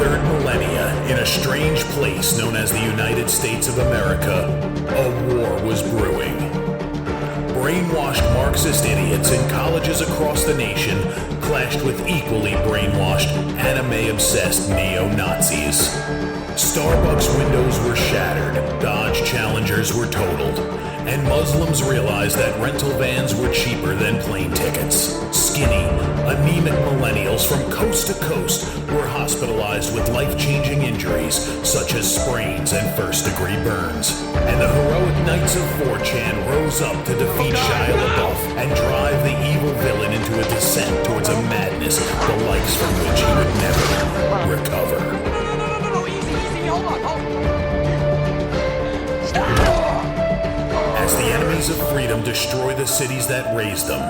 third millennia, in a strange place known as the United States of America, a war was brewing. Brainwashed Marxist idiots in colleges across the nation clashed with equally brainwashed, anime-obsessed neo-Nazis. Starbucks windows were shattered, Dodge Challengers were totaled, and Muslims realized that rental vans were cheaper than plane tickets. Skinny, anemic millennials from coast to coast were hospitalized with life-changing injuries such as sprains and first-degree burns. And the heroic knights of 4chan rose up to defeat Shia LaBeouf and drive the evil villain into a descent towards a madness the likes from which he would never recover. No, easy, hold on. As the enemies of freedom destroy the cities that raised them.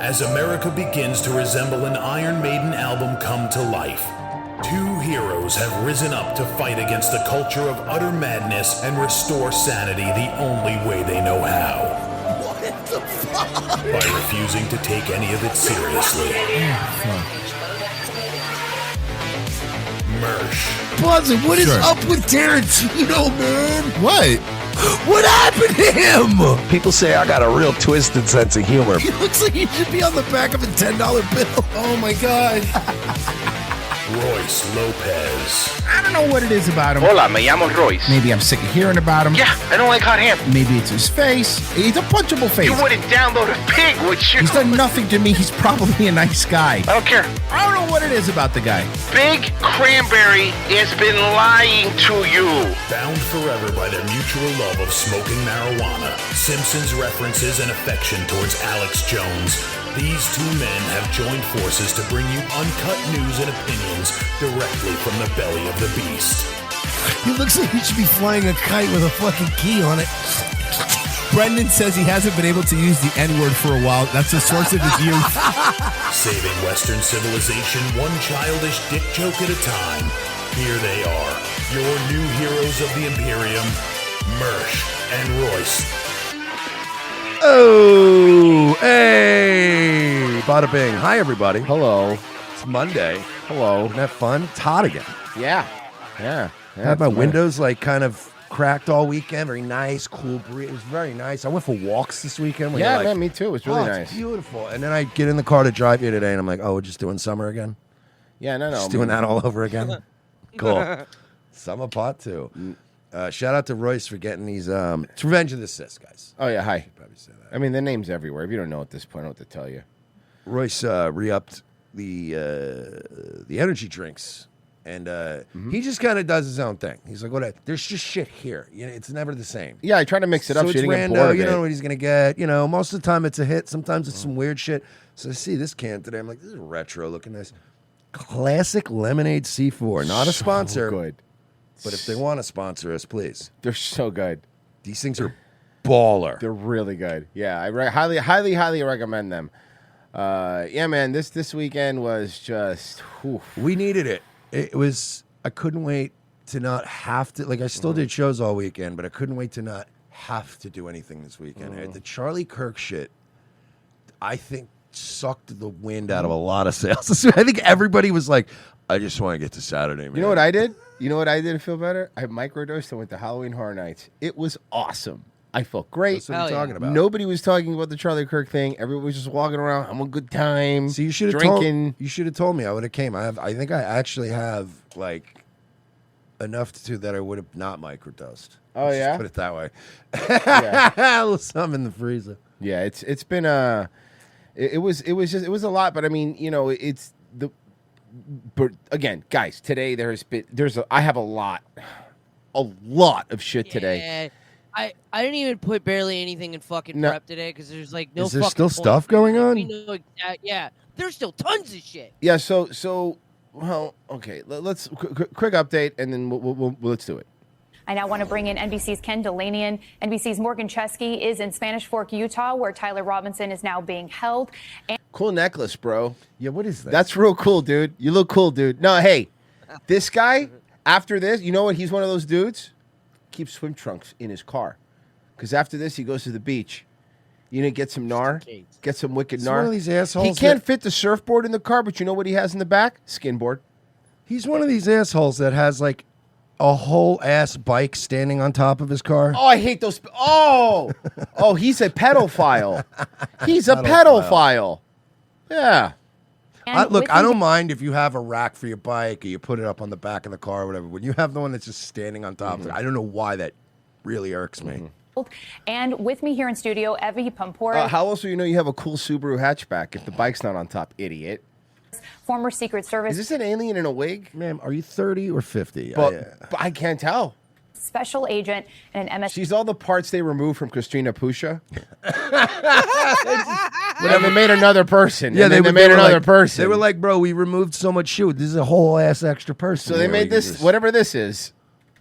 As America begins to resemble an Iron Maiden album come to life, two heroes have risen up to fight against the culture of utter madness and restore sanity the only way they know how. What the fuck? By refusing to take any of it seriously. Mersh. Buzzy, what is up with Tarantino, man? What? What happened to him? People say I got a real twisted sense of humor. He looks like he should be on the back of a $10 bill. Oh my God. Royce Lopez. I don't know what it is about him. Hola, me llamo Royce. Maybe I'm sick of hearing about him. Yeah, I don't like hot ham. Maybe it's his face. He's a punchable face. You wouldn't download a pig, would you? He's done nothing to me. He's probably a nice guy. I don't care. I don't know what it is about the guy. Big Cranberry has been lying to you. Bound forever by their mutual love of smoking marijuana, Simpsons references and affection towards Alex Jones, these two men have joined forces to bring you uncut news and opinions directly from the belly of the beast. He looks like he should be flying a kite with a fucking key on it. Brendan says he hasn't been able to use the N-word for a while. That's the source of his youth. Saving Western civilization one childish dick joke at a time. Here they are, your new heroes of the Imperium, Mersh and Royce. Oh, hey, bada bing. Hi, everybody. Hello. It's Monday. Hello. Isn't that fun? It's hot again. Yeah. Had my windows like kind of cracked all weekend. Very nice, cool breeze. It was very nice. I went for walks this weekend. Yeah, like, man, me too. It was really nice. It's beautiful. And then I get in the car to drive here today, and I'm like, oh, we're just doing summer again? Yeah, no. Just doing that all over again? Cool. Summer part 2. Shout out to Royce for getting these. It's Revenge of the Sis, guys. Oh, yeah, hi. Probably say that. I mean, the name's everywhere. If you don't know at this point, I don't know what to tell you. Royce re-upped the energy drinks. And he just kind of does his own thing. He's like, "What? There's just shit here. You know, it's never the same." Yeah, I try to mix it up. So So it's you didn't get rando. bored of You it. don't know what he's gonna get. You know, most of the time it's a hit. Sometimes it's some weird shit. So I see this can today. I'm like, this is retro looking nice. Classic Lemonade C4. Not a sponsor. Good. But if they want to sponsor us, please. They're so good. These things are baller. They're really good. Yeah, I highly recommend them. Yeah, man. This weekend was just. Whew. We needed it. It was. I couldn't wait to not have to. Like, I still did shows all weekend, but I couldn't wait to not have to do anything this weekend. The Charlie Kirk shit, I think, sucked the wind out of a lot of sales. I think everybody was like, I just want to get to Saturday, man. You know what I did? You know what I did to feel better? I microdosed and went to Halloween Horror Nights. It was awesome. I felt great. That's what I'm talking about. Nobody was talking about the Charlie Kirk thing. Everybody was just walking around. I'm a good time. So you should have drinking. You should have told me. I would have came. I think I actually have like enough to that I would have not microdosed. Oh, Let's yeah? just put it that way. Yeah. A little some in the freezer. Yeah, it's been it was a lot, but I mean, you know, it's the. But again, guys, today I have a lot of shit today. I didn't even put barely anything in fucking prep today because there's like no. Is there fucking still point. stuff going on? We know yeah, there's still tons of shit. Yeah, so well, okay. Let's quick update, and then we'll let's do it. I now want to bring in NBC's Ken Delanian. NBC's Morgan Chesky is in Spanish Fork, Utah, where Tyler Robinson is now being held. Cool necklace, bro. Yeah, what is that? That's real cool, dude. You look cool, dude. No, hey, this guy, after this, you know what? He's one of those dudes, keeps swim trunks in his car. Because after this, he goes to the beach. You know, get some NAR, get some wicked It's NAR. one of these assholes He can't fit the surfboard in the car, but you know what he has in the back? Skinboard. He's one of these assholes that has like a whole ass bike standing on top of his car. Oh, I hate those. Oh, he's a pedophile. He's a Pedophile. pedophile. Yeah. Look, I don't mind if you have a rack for your bike or you put it up on the back of the car or whatever. When you have the one that's just standing on top of it, I don't know why that really irks me. And with me here in studio, Evie Pampora. How else will you know you have a cool Subaru hatchback if the bike's not on top, idiot? Former Secret Service. Is this an alien in a wig? Ma'am, are you 30 or 50? But I can't tell. Special agent and an MS. She's all the parts they removed from Christina Pusha. Well, they made another person. Yeah, and they then made were another like, person. They were like, bro, we removed so much shoot. This is a whole ass extra person. So they made this, whatever this is.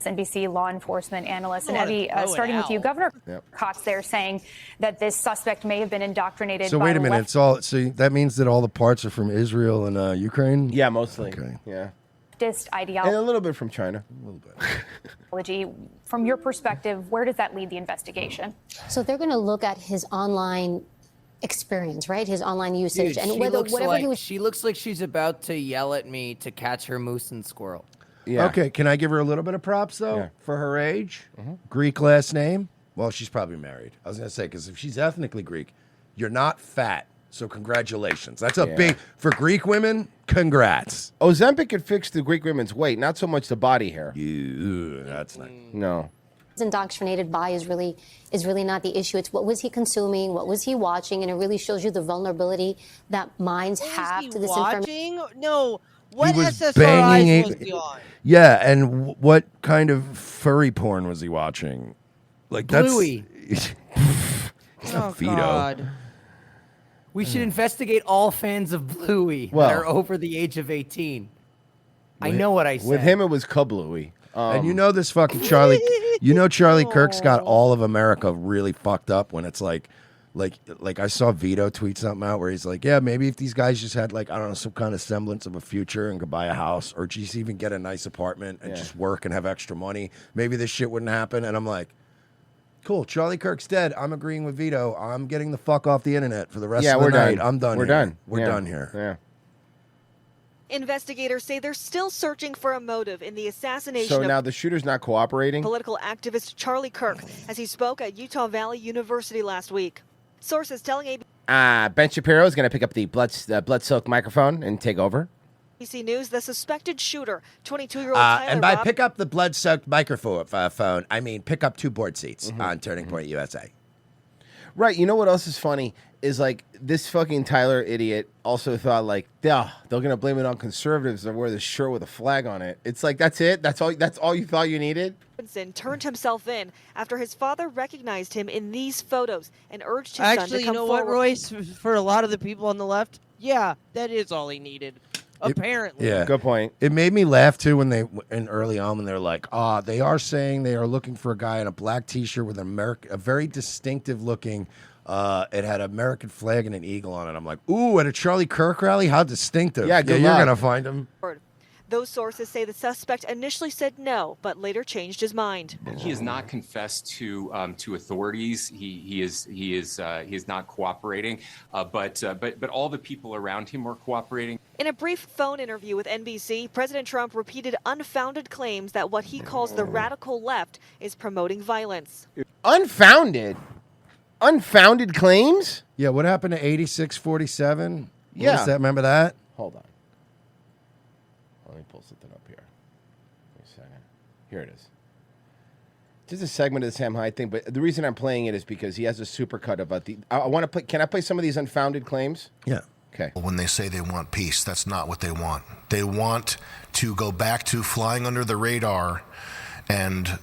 NBC law enforcement analyst. And Evie, starting with you, Governor Cox there saying that this suspect may have been indoctrinated. So by wait a the minute. left- It's all. So that means that all the parts are from Israel and Ukraine. Yeah, mostly. Okay. Yeah. leftist And a little bit from China. A little bit. ideology. From your perspective, where does that lead the investigation? So they're going to look at his online experience, right? His online usage, Dude, and she whether looks whatever like, he was. she looks like she's about to yell at me to catch her moose and squirrel. Yeah. Okay, can I give her a little bit of props though Yeah. for her age? Greek last name. Well, she's probably married. I was gonna say because if she's ethnically Greek, you're not fat. So congratulations. That's a big for Greek women. Congrats. Ozempic could fix the Greek women's weight, not so much the body hair. That's not. No. Indoctrinated by is really not the issue. It's what was he consuming, what was he watching, and it really shows you the vulnerability that minds have to this information. Watching? No. What He was SSRIs banging was a- he on? Yeah, and what kind of furry porn was he watching? Like that's Bluey. It's not Oh, Vito. God. We should investigate all fans of Bluey Well- that are over the age of 18. I know what I said. With him, it was Kabluey. And you know this fucking Charlie. You know Charlie Kirk's got all of America really fucked up when it's like I saw Vito tweet something out where he's like, yeah, maybe if these guys just had like I don't know some kind of semblance of a future and could buy a house or just even get a nice apartment and just work and have extra money, maybe this shit wouldn't happen. And I'm like, cool, Charlie Kirk's dead. I'm agreeing with Vito. I'm getting the fuck off the internet for the rest of the we're night. done. I'm done. We're here. done. We're Yeah. done here. Yeah. Investigators say they're still searching for a motive in the assassination So of now the shooter's not cooperating. political activist Charlie Kirk as he spoke at Utah Valley University last week. Sources telling Ben Shapiro is going to pick up the blood-soaked microphone and take over. ABC News the suspected shooter, 22-year-old Tyler And by Robb- pick up the blood-soaked microphone, I mean pick up 2 board seats on Turning Point USA. Right. You know what else is funny is like this fucking Tyler idiot also thought like, they're going to blame it on conservatives that wear the shirt with a flag on it. It's like that's it. That's all you thought you needed. Robinson turned himself in after his father recognized him in these photos and urged his son to Actually, come you know forward. what, Royce? For a lot of the people on the left, yeah, that is all he needed. Apparently. Yeah, good point. It made me laugh too when early on when they're like, they are saying they are looking for a guy in a black T-shirt with a very distinctive looking. It had an American flag and an eagle on it. I'm like, ooh, at a Charlie Kirk rally, how distinctive! Yeah, good you're luck. gonna find him. Those sources say the suspect initially said no, but later changed his mind. He has not confessed to authorities. He is not cooperating. But all the people around him are cooperating. In a brief phone interview with NBC, President Trump repeated unfounded claims that what he calls the radical left is promoting violence. Unfounded claims? Yeah, what happened to 8647? Yeah. What is that? Remember that? Hold on. Let me pull something up here. Wait a second. Here it is. Just a segment of the Sam Hyde thing, but the reason I'm playing it is because he has a supercut about the. I want to play. Can I play some of these unfounded claims? Yeah. Okay. When they say they want peace, that's not what they want. They want to go back to flying under the radar and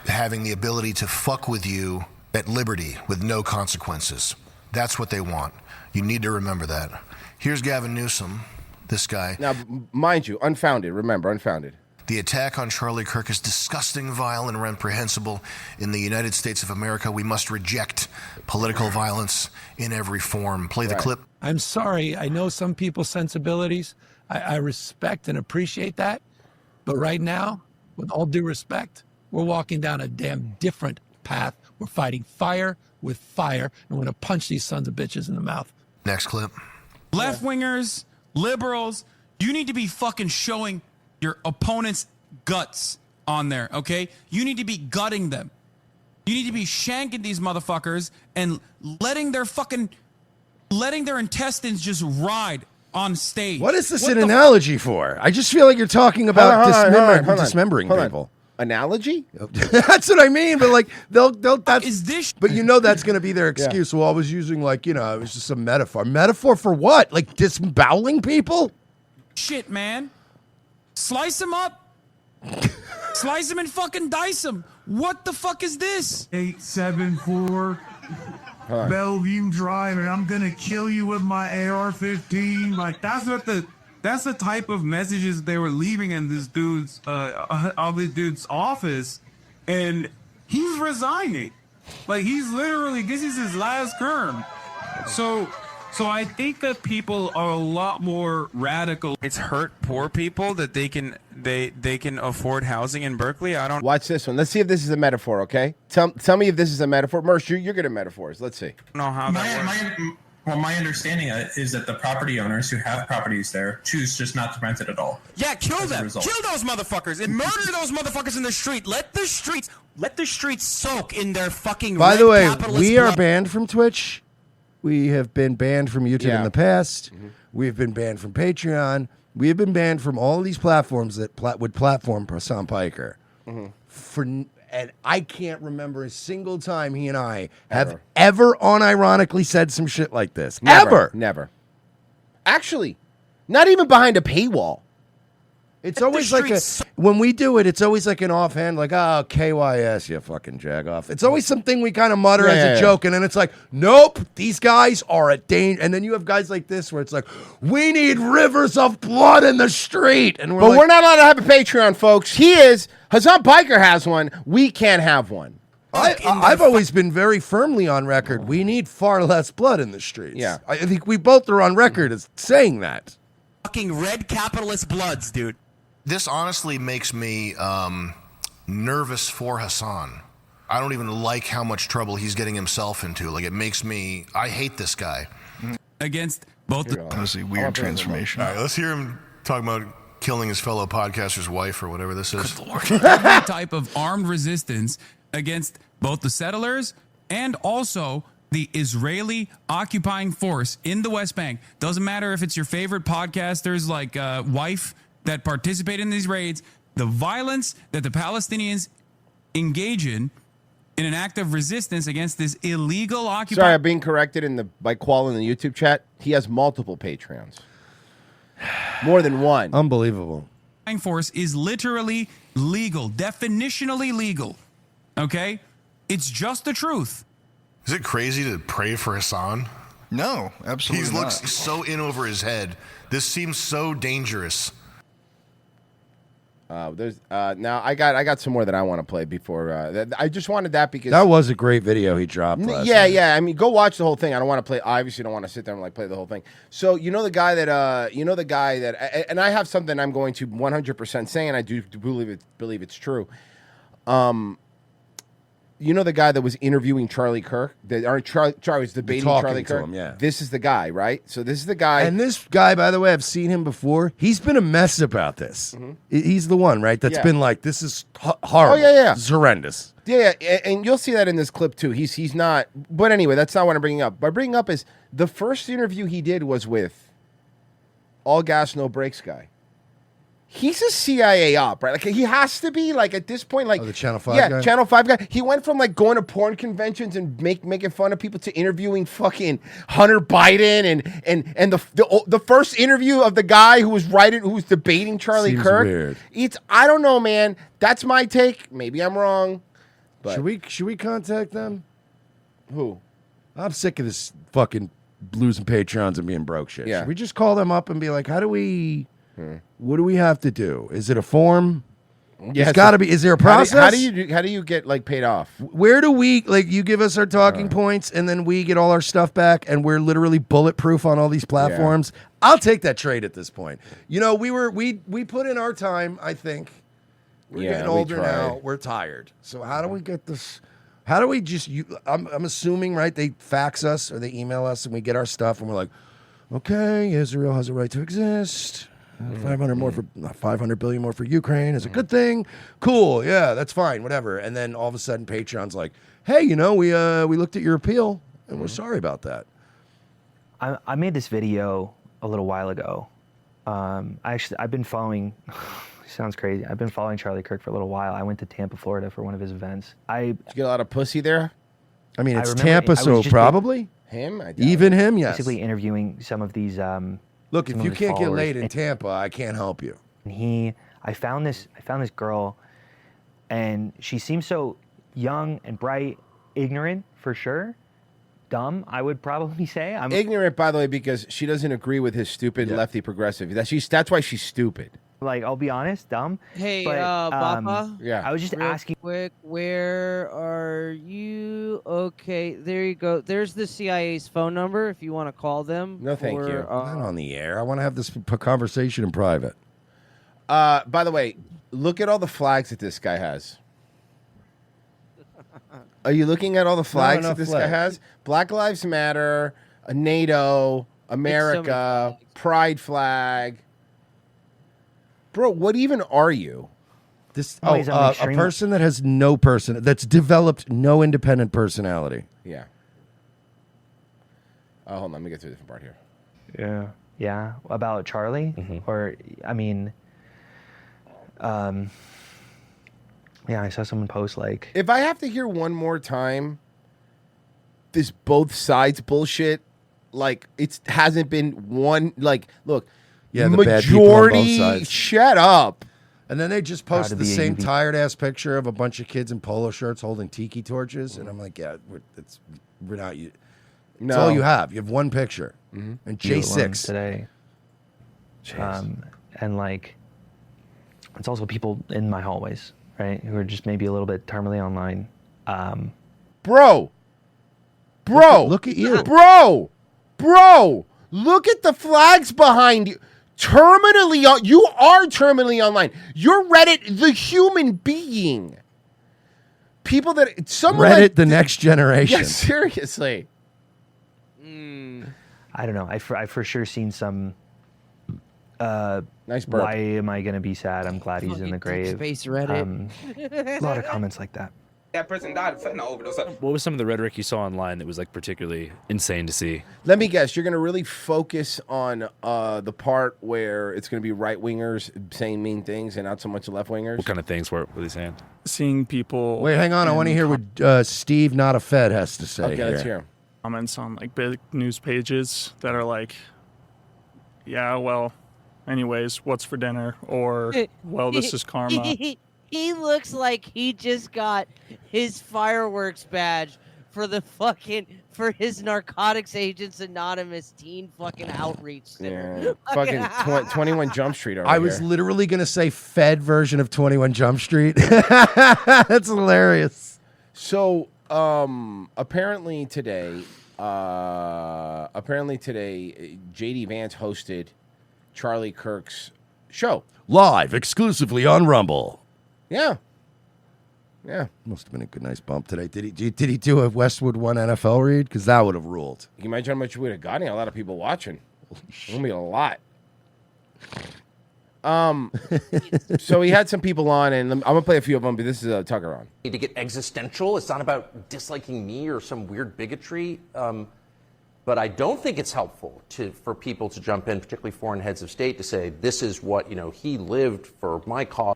having the ability to fuck with you at liberty with no consequences. That's what they want. You need to remember that. Here's Gavin Newsom, this guy. Now, mind you, unfounded. Remember, unfounded. The attack on Charlie Kirk is disgusting, vile, and reprehensible. In the United States of America, we must reject political violence in every form. Play the clip. I'm sorry. I know some people's sensibilities. I respect and appreciate that. But right now, with all due respect, we're walking down a damn different path. We're fighting fire with fire, and we're going to punch these sons of bitches in the mouth. Next clip. Left-wingers, liberals, you need to be fucking showing your opponent's guts on there, okay? You need to be gutting them. You need to be shanking these motherfuckers and letting their intestines just ride on stage. What is this an analogy for? I just feel like you're talking about dismembering people. Analogy? That's what I mean. But like they'll that's but you know that's going to be their excuse. Well, I was using like it was just a metaphor. Metaphor for what? Like disemboweling people? Shit, man. Slice them up. Slice them and fucking dice them. What the fuck is this? 874 Bellevue Drive, and I'm gonna kill you with my AR-15. Like that's the type of messages they were leaving in this dude's office, and he's resigning. Like he's literally, this is his last term. So I think that people are a lot more radical. It's hurt poor people that they can afford housing in Berkeley. I don't Watch this one. Let's see if this is a metaphor, okay? Tell me if this is a metaphor. Mersh, you're good at metaphors. Let's see. know how that works. My understanding is that the property owners who have properties there choose just not to rent it at all. Yeah, kill as a them. result. Kill those motherfuckers and murder those motherfuckers in the street. Let the streets soak in their fucking By the red way, capitalist we are blood. banned from Twitch. We have been banned from YouTube in the past. We've been banned from Patreon. We have been banned from all of these platforms that would platform Hassan Piker. And I can't remember a single time he and I have ever unironically said some shit like this. Never. Actually, not even behind a paywall. It's always like when we do it, it's always like an offhand, like, oh, KYS, you fucking jagoff. It's always something we kind of mutter as a joke, and then it's like, nope, these guys are a danger. And then you have guys like this where it's like, we need rivers of blood in the street. And we're not allowed to have a Patreon, folks. Hassan Piker has one. We can't have one. I've always been very firmly on record. We need far less blood in the streets. Yeah. I think we both are on record as saying that. Fucking red capitalist bloods, dude. This honestly makes me nervous for Hassan. I don't even like how much trouble he's getting himself into. Like, it makes me... I hate this guy. Against both the... Honestly, weird transformation. All right, let's hear him talking about killing his fellow podcaster's wife or whatever this is. Every type of armed resistance against both the settlers and also the Israeli occupying force in the West Bank. Doesn't matter if it's your favorite podcasters like Wife that participate in these raids. The violence that the Palestinians engage in an act of resistance against this illegal occupation. Sorry, I'm being corrected by Qual in the YouTube chat. He has multiple Patreons. More than one. Unbelievable. Force is literally legal, definitionally legal. Okay? It's just the truth. Is it crazy to pray for Hassan? No, absolutely He looks not. so in over his head. This seems so dangerous. Now I got some more that I want to play before. I just wanted that because That was a great video he dropped last night. yeah. I mean, go watch the whole thing. I don't want to play. I obviously don't want to sit there and like play the whole thing. So you know the guy that, and I have something I'm going to 100% say, and I do believe it's true. You know the guy that was interviewing Charlie Kirk? Charlie was debating Talking Charlie to Kirk? him, yeah. This is the guy, right? So this is the guy. And this guy, by the way, I've seen him before. He's been a mess about this. He's the one, right? That's Yeah. been like, this is horrible. Oh, yeah. This is horrendous. Yeah, and you'll see that in this clip too. He's not. But anyway, that's not what I'm bringing up. What I'm bringing up is the first interview he did was with All Gas No Brakes guy. He's a CIA op, right? Like he has to be like at this point, like the Channel 5 yeah, guy? Channel 5 guy. He went from like going to porn conventions and making fun of people to interviewing fucking Hunter Biden and the first interview of the guy who was debating Charlie Seems Kirk. weird. I don't know, man. That's my take. Maybe I'm wrong. But Should we contact them? Who? I'm sick of this fucking losing Patreons and being broke shit. Yeah. Should we just call them up and be like, what do we have to do? Is it a form? Yeah, It's got to be. Is there a process? How do you get like paid off? Where do we you give us our talking points and then we get all our stuff back and we're literally bulletproof on all these platforms? I'll take that trade at this point. You know, we put in our time, I think. We're getting older now. We're tired. So how do we get this? How do we just I'm assuming, right, they fax us or they email us and we get our stuff and we're like, okay, Israel has a right to exist. $500 billion more for Ukraine is a good thing. Cool, yeah, that's fine, whatever. And then all of a sudden, Patreon's like, hey, you know, we looked at your appeal and we're sorry about that. I made this video a little while ago. I've been following. Sounds crazy. I've been following Charlie Kirk for a little while. I went to Tampa, Florida for one of his events. Did you get a lot of pussy there? I mean, it's Tampa, so probably him. Even him, yes. Basically interviewing some of these. Look, if you can't get laid in Tampa, I can't help you. And I found this girl, and she seems so young and bright, ignorant for sure. Dumb, I would probably say. I'm ignorant, by the way, because she doesn't agree with his stupid lefty progressive. That's why she's stupid. Like, I'll be honest, dumb. Hey, but, Papa. Yeah. I was just asking. Quick, where are you? Okay, there you go. There's the CIA's phone number if you want to call them. No, thank you. Not on the air. I want to have this conversation in private. By the way, look at all the flags that this guy has. Are you looking at all the flags that this guy has? Black Lives Matter, NATO, America, Pride flag. Bro, what even are you? A person that has that's developed no independent personality. Yeah. Oh, hold on, let me get to a different part here. Yeah. Yeah. About Charlie? Or, I mean, yeah, I saw someone post like. If I have to hear one more time this both sides bullshit, like it hasn't been one, like, look, yeah, the bad people on both majority, sides. shut up. And then they just posted the same tired ass picture of a bunch of kids in polo shirts holding tiki torches, and I'm like, yeah, we're not. That's all you have. You have one picture, and J6 today. And like, it's also people in my hallways, right, who are just maybe a little bit terminally online. Bro, look at you, bro. Look at the flags behind you. You are terminally online. You're Reddit, the human being. People that Reddit, the next generation. Yeah, seriously. I don't know. I for sure seen some. Nice burp. Why am I gonna be sad? I'm glad he's in the grave. Space Reddit. A lot of comments like that. That person died of fentanyl overdose. What was some of the rhetoric you saw online that was like particularly insane to see? Let me guess. You're going to really focus on the part where it's going to be right wingers saying mean things and not so much left wingers. What kind of things were they saying? Seeing people. Wait, hang on. I want to hear what Steve, not a Fed, has to say. Okay, let's hear him. Comments on like big news pages that are like, yeah, well, anyways, what's for dinner? Or, well, this is karma. He looks like he just got his fireworks badge for his Narcotics Agents Anonymous teen fucking outreach center. Yeah, fucking 21 Jump Street over I was literally going to say Fed version of 21 Jump Street. That's hilarious. So, apparently today, JD Vance hosted Charlie Kirk's show. Live, exclusively on Rumble. Yeah. Must have been a good, nice bump today. Did he do a Westwood One NFL read? Because that would have ruled. Can you imagine how much we would have gotten? A lot of people watching. It's going to be a lot. So he had some people on, and I'm going to play a few of them, but this is Tucker on. To get existential. It's not about disliking me or some weird bigotry. But I don't think it's helpful for people to jump in, particularly foreign heads of state, to say, this is what, he lived for my cause.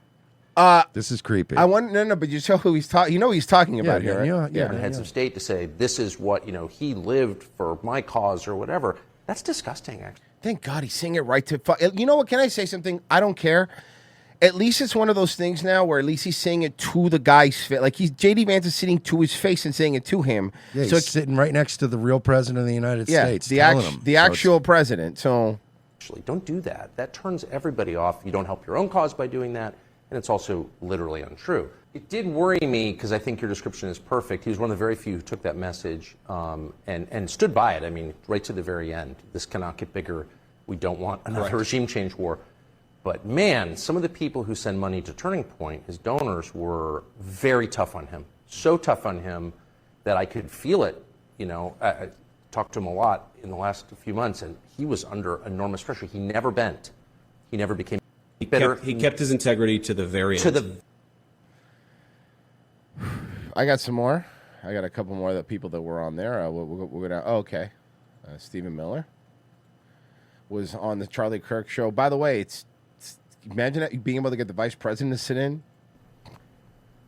This is creepy. But you know who he's talking. You know who he's talking about here, right? Heads of state to say this is what he lived for my cause or whatever. That's disgusting. Actually, thank God he's saying it right to. You know what? Can I say something? I don't care. At least it's one of those things now where at least he's saying it to the guy's face. Like JD Vance is sitting to his face and saying it to him. Yeah, he's sitting right next to the real president of the United States. The actual president. So actually, don't do that. That turns everybody off. You don't help your own cause by doing that. And it's also literally untrue. It did worry me because I think your description is perfect. He was one of the very few who took that message and stood by it. I mean, right to the very end. This cannot get bigger. We don't want another regime change war. But man, some of the people who send money to Turning Point, his donors, were very tough on him. So tough on him that I could feel it. I talked to him a lot in the last few months, and he was under enormous pressure. He never bent. He never became bitter. He kept his integrity to the very end. To the I got some more. I got a couple more that people that were on there. We're gonna. Oh, okay. Stephen Miller was on the Charlie Kirk show. By the way, imagine that, being able to get the vice president to sit in.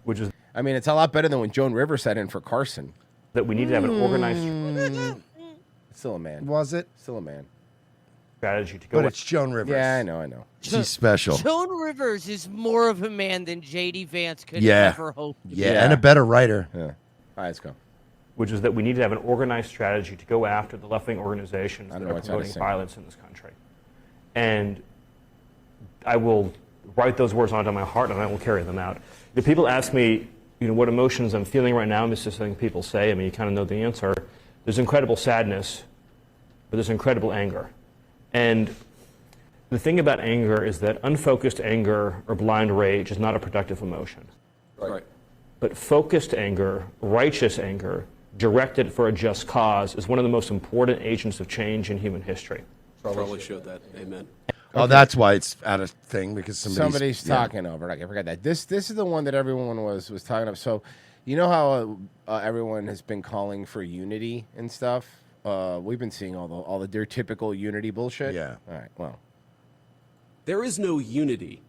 Which is, I mean, it's a lot better than when Joan Rivers sat in for Carson. That we need to have an organized. Still a man. Was it? Still a man. Strategy to go. But it's Joan Rivers. Yeah, I know. She's special. Joan Rivers is more of a man than J.D. Vance could Yeah. ever hope to be. Yeah, and a better writer. Yeah. All right, let's go. Which is that we need to have an organized strategy to go after the left-wing organizations that are promoting violence in this country. And I will write those words onto my heart, and I will carry them out. If people ask me, what emotions I'm feeling right now, this is something people say. I mean, you kind of know the answer. There's incredible sadness, but there's incredible anger. And the thing about anger is that unfocused anger or blind rage is not a productive emotion. Right. But focused anger, righteous anger, directed for a just cause is one of the most important agents of change in human history. Charlie showed that. Amen. Oh, that's why it's at a thing, because somebody's talking over it. I forgot that. This is the one that everyone was talking about. So, you know how everyone has been calling for unity and stuff? We've been seeing all their typical unity bullshit. Yeah. All right. Well, There is no unity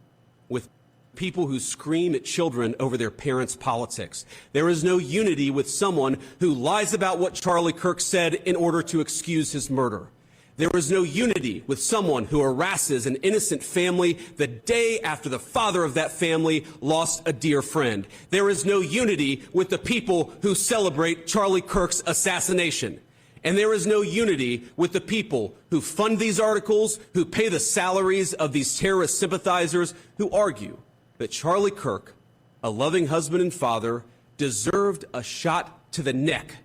with people who scream at children over their parents' politics. There is no unity with someone who lies about what Charlie Kirk said in order to excuse his murder. There is no unity with someone who harasses an innocent family the day after the father of that family lost a dear friend. There is no unity with the people who celebrate Charlie Kirk's assassination. And there is no unity with the people who fund these articles, who pay the salaries of these terrorist sympathizers, who argue that Charlie Kirk, a loving husband and father, deserved a shot to the neck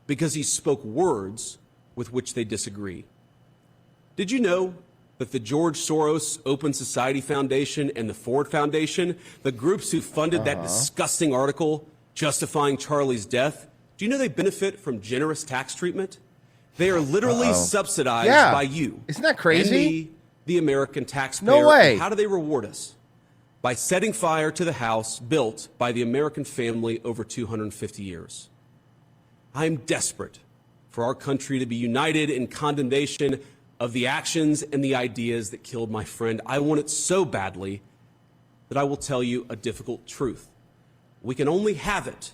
because he spoke words with which they disagree. Did you know that the George Soros Open Society Foundation and the Ford Foundation, the groups who funded that disgusting article justifying Charlie's death, do you know they benefit from generous tax treatment? They are literally subsidized by you. Isn't that crazy? And me, the American taxpayer. No way. And how do they reward us? By setting fire to the house built by the American family over 250 years. I am desperate for our country to be united in condemnation of the actions and the ideas that killed my friend. I want it so badly that I will tell you a difficult truth. We can only have it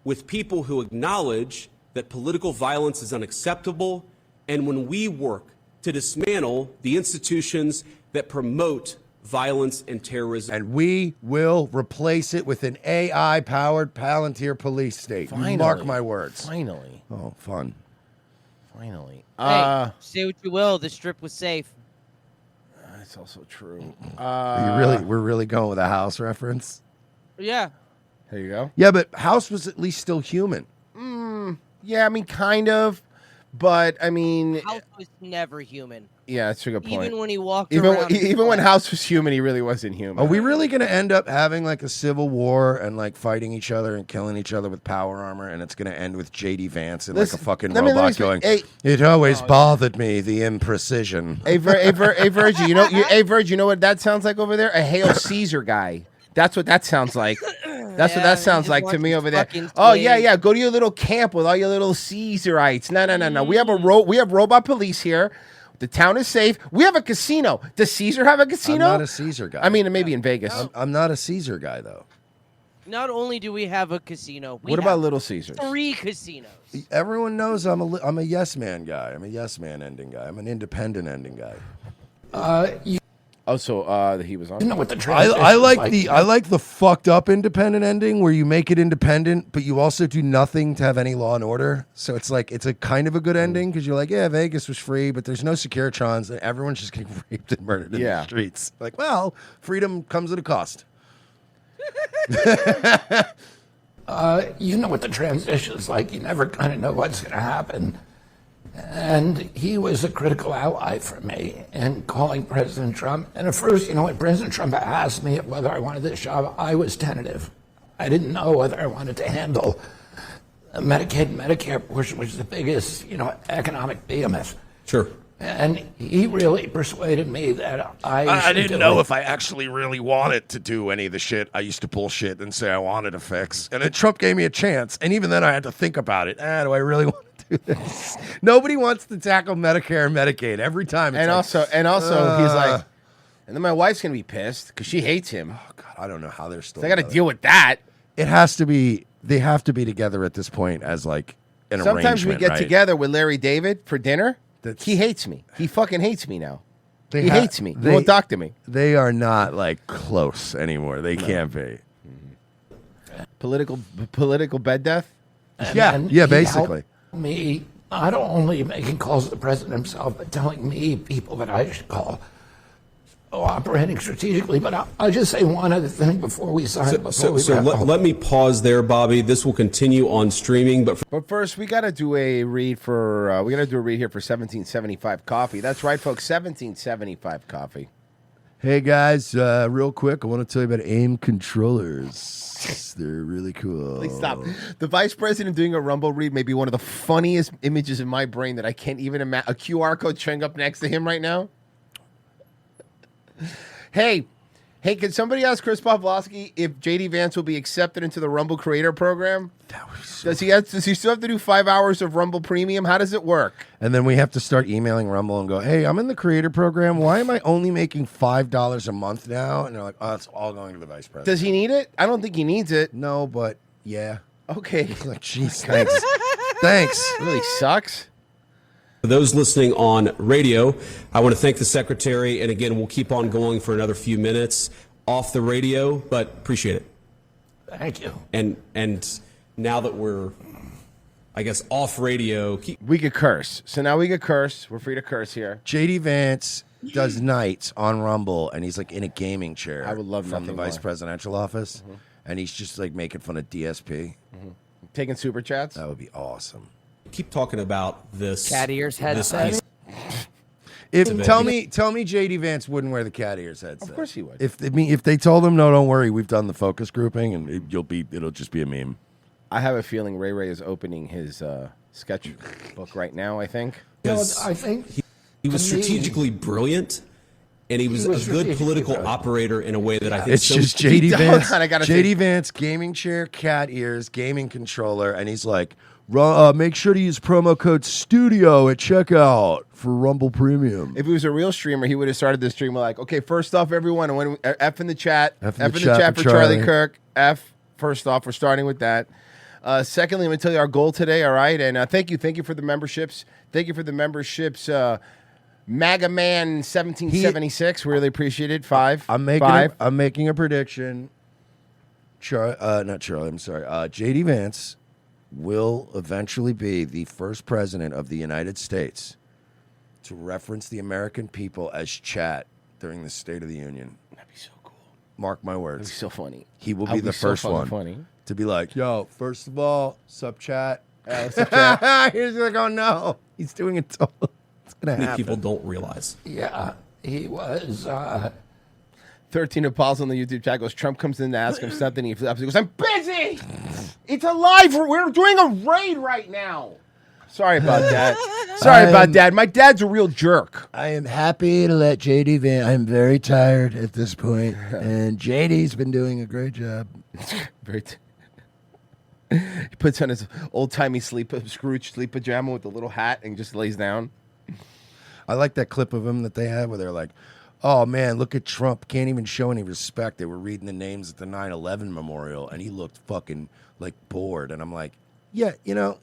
with people who acknowledge that political violence is unacceptable, and when we work to dismantle the institutions that promote violence and terrorism. And we will replace it with an AI-powered Palantir police state. Finally. Mark my words. Finally. Oh, fun. Finally. Hey, say what you will, the strip was safe. That's also true. We're really going with a House reference? Yeah. There you go. Yeah, but House was at least still human. Yeah, I mean, kind of. But, I mean... House was never human. Yeah, that's a good point. Even when he walked even around. Even when House was human, he really wasn't human. Are we really going to end up having like a civil war and like fighting each other and killing each other with power armor, and it's going to end with J.D. Vance and like a fucking robot going, it always bothered me, the imprecision. Hey, Virgie, you know what that sounds like over there? A Hail Caesar guy. That's what that sounds like. That's what that sounds like to me over there. Oh yeah. Go to your little camp with all your little Caesarites. No. We have robot police here. The town is safe. We have a casino. Does Caesar have a casino? I'm not a Caesar guy. I mean, maybe in Vegas. I'm not a Caesar guy though. Not only do we have a casino, we What about have Little Caesars? 3 casinos. Everyone knows I'm a yes man guy. I'm a yes man ending guy. I'm an independent ending guy. He was on. You know what the I like the fucked up independent ending where you make it independent, but you also do nothing to have any law and order. So it's like it's a kind of a good ending because you're like, yeah, Vegas was free, but there's no Securitrons, and everyone's just getting raped and murdered in the streets. Like, well, freedom comes at a cost. You know what the transition's like. You never kind of know what's going to happen. And he was a critical ally for me in calling President Trump. And at first, when President Trump asked me whether I wanted this job, I was tentative. I didn't know whether I wanted to handle Medicaid and Medicare portion, which is the biggest, economic behemoth. Sure. And he really persuaded me that I didn't know if I actually really wanted to do any of the shit I used to bullshit and say I wanted to fix. And then Trump gave me a chance. And even then I had to think about it. Do I really want to do this? Nobody wants to tackle Medicare and Medicaid every time. It's And like, also, he's like, and then my wife's gonna be pissed because she hates him. Oh God, I don't know how they're still. So I got to deal with that. It has to be. They have to be together at this point as like an Sometimes we arrangement, get right? together with Larry David for dinner. He hates me. He fucking hates me now. He hates me. He won't talk to me. They are not like close anymore. They can't be. Political bed death. And Yeah, he basically. helped me not only making calls to the president himself, but telling me people that I should call. Operating strategically, but I'll just say one other thing before we sign. So let me pause there, Bobby. This will continue on streaming, but But first, we got to do a read for. We got to do a read here for 1775 Coffee. That's right, folks. 1775 Coffee. Hey guys, real quick, I want to tell you about AIM controllers. They're really cool. Please stop. The vice president doing a Rumble read may be one of the funniest images in my brain that I can't even imagine. A QR code showing up next to him right now. Hey, can somebody ask Chris Pavlovsky if JD Vance will be accepted into the Rumble Creator Program? Does he still have to do 5 hours of Rumble Premium? How does it work? And then we have to start emailing Rumble and go, hey, I'm in the creator program. Why am I only making $5 a month now? And they're like, oh, it's all going to the vice president. Does he need it? I don't think he needs it. No, but yeah. Okay. Like, jeez, thanks. Thanks. It really sucks. For those listening on radio, I want to thank the secretary. And again, we'll keep on going for another few minutes off the radio, but appreciate it. Thank you. And now that we're, I guess, off radio, we could curse. So now we could curse. We're free to curse here. JD Vance does nights on Rumble, and he's like in a gaming chair. I would love from the nothing vice more. presidential office, and he's just like making fun of DSP. Taking super chats. That would be awesome. keep talking about this. Cat ears this headset. Tell me, JD Vance wouldn't wear the cat ears headset. Of course he would. If they told him, no, don't worry, we've done the focus grouping, and it'll just be a meme. I have a feeling Ray Ray is opening his sketchbook right now. I think. I think he was strategically brilliant, and he was a good political operator in a way that I think It's just JD Vance. JD Vance, gaming chair, cat ears, gaming controller, and he's like, make sure to use promo code STUDIO at checkout for Rumble Premium. If he was a real streamer, he would have started the stream like, okay, first off, everyone, when F in the chat, F in the chat for Charlie Kirk. F, first off, we're starting with that. Secondly, let me tell you our goal today, all right? And thank you for the memberships. Thank you for the memberships. MAGA Man 1776, we really appreciate it. I'm making a prediction. Not Charlie, I'm sorry. JD Vance will eventually be the first president of the United States to reference the American people as chat during the State of the Union. That'd be so cool. Mark my words. That'd be so funny. He will be the first one to be like, yo, first of all, sup chat. Sup chat. He's like, oh no, he's doing it. It's going to happen. People don't realize. Yeah, he was. 13 of Paul's on the YouTube chat goes, Trump comes in to ask him something. He flips. He goes, I'm busy. It's a live. We're doing a raid right now. Sorry about that. Sorry about that. My dad's a real jerk. I am happy to let JD Vance. I'm very tired at this point, and JD's been doing a great job. He puts on his old-timey Scrooge sleep pajama with the little hat and just lays down. I like that clip of him that they had where they're like, oh, man, look at Trump. Can't even show any respect. They were reading the names at the 9/11 memorial, and he looked fucking, like, bored. And I'm like, yeah,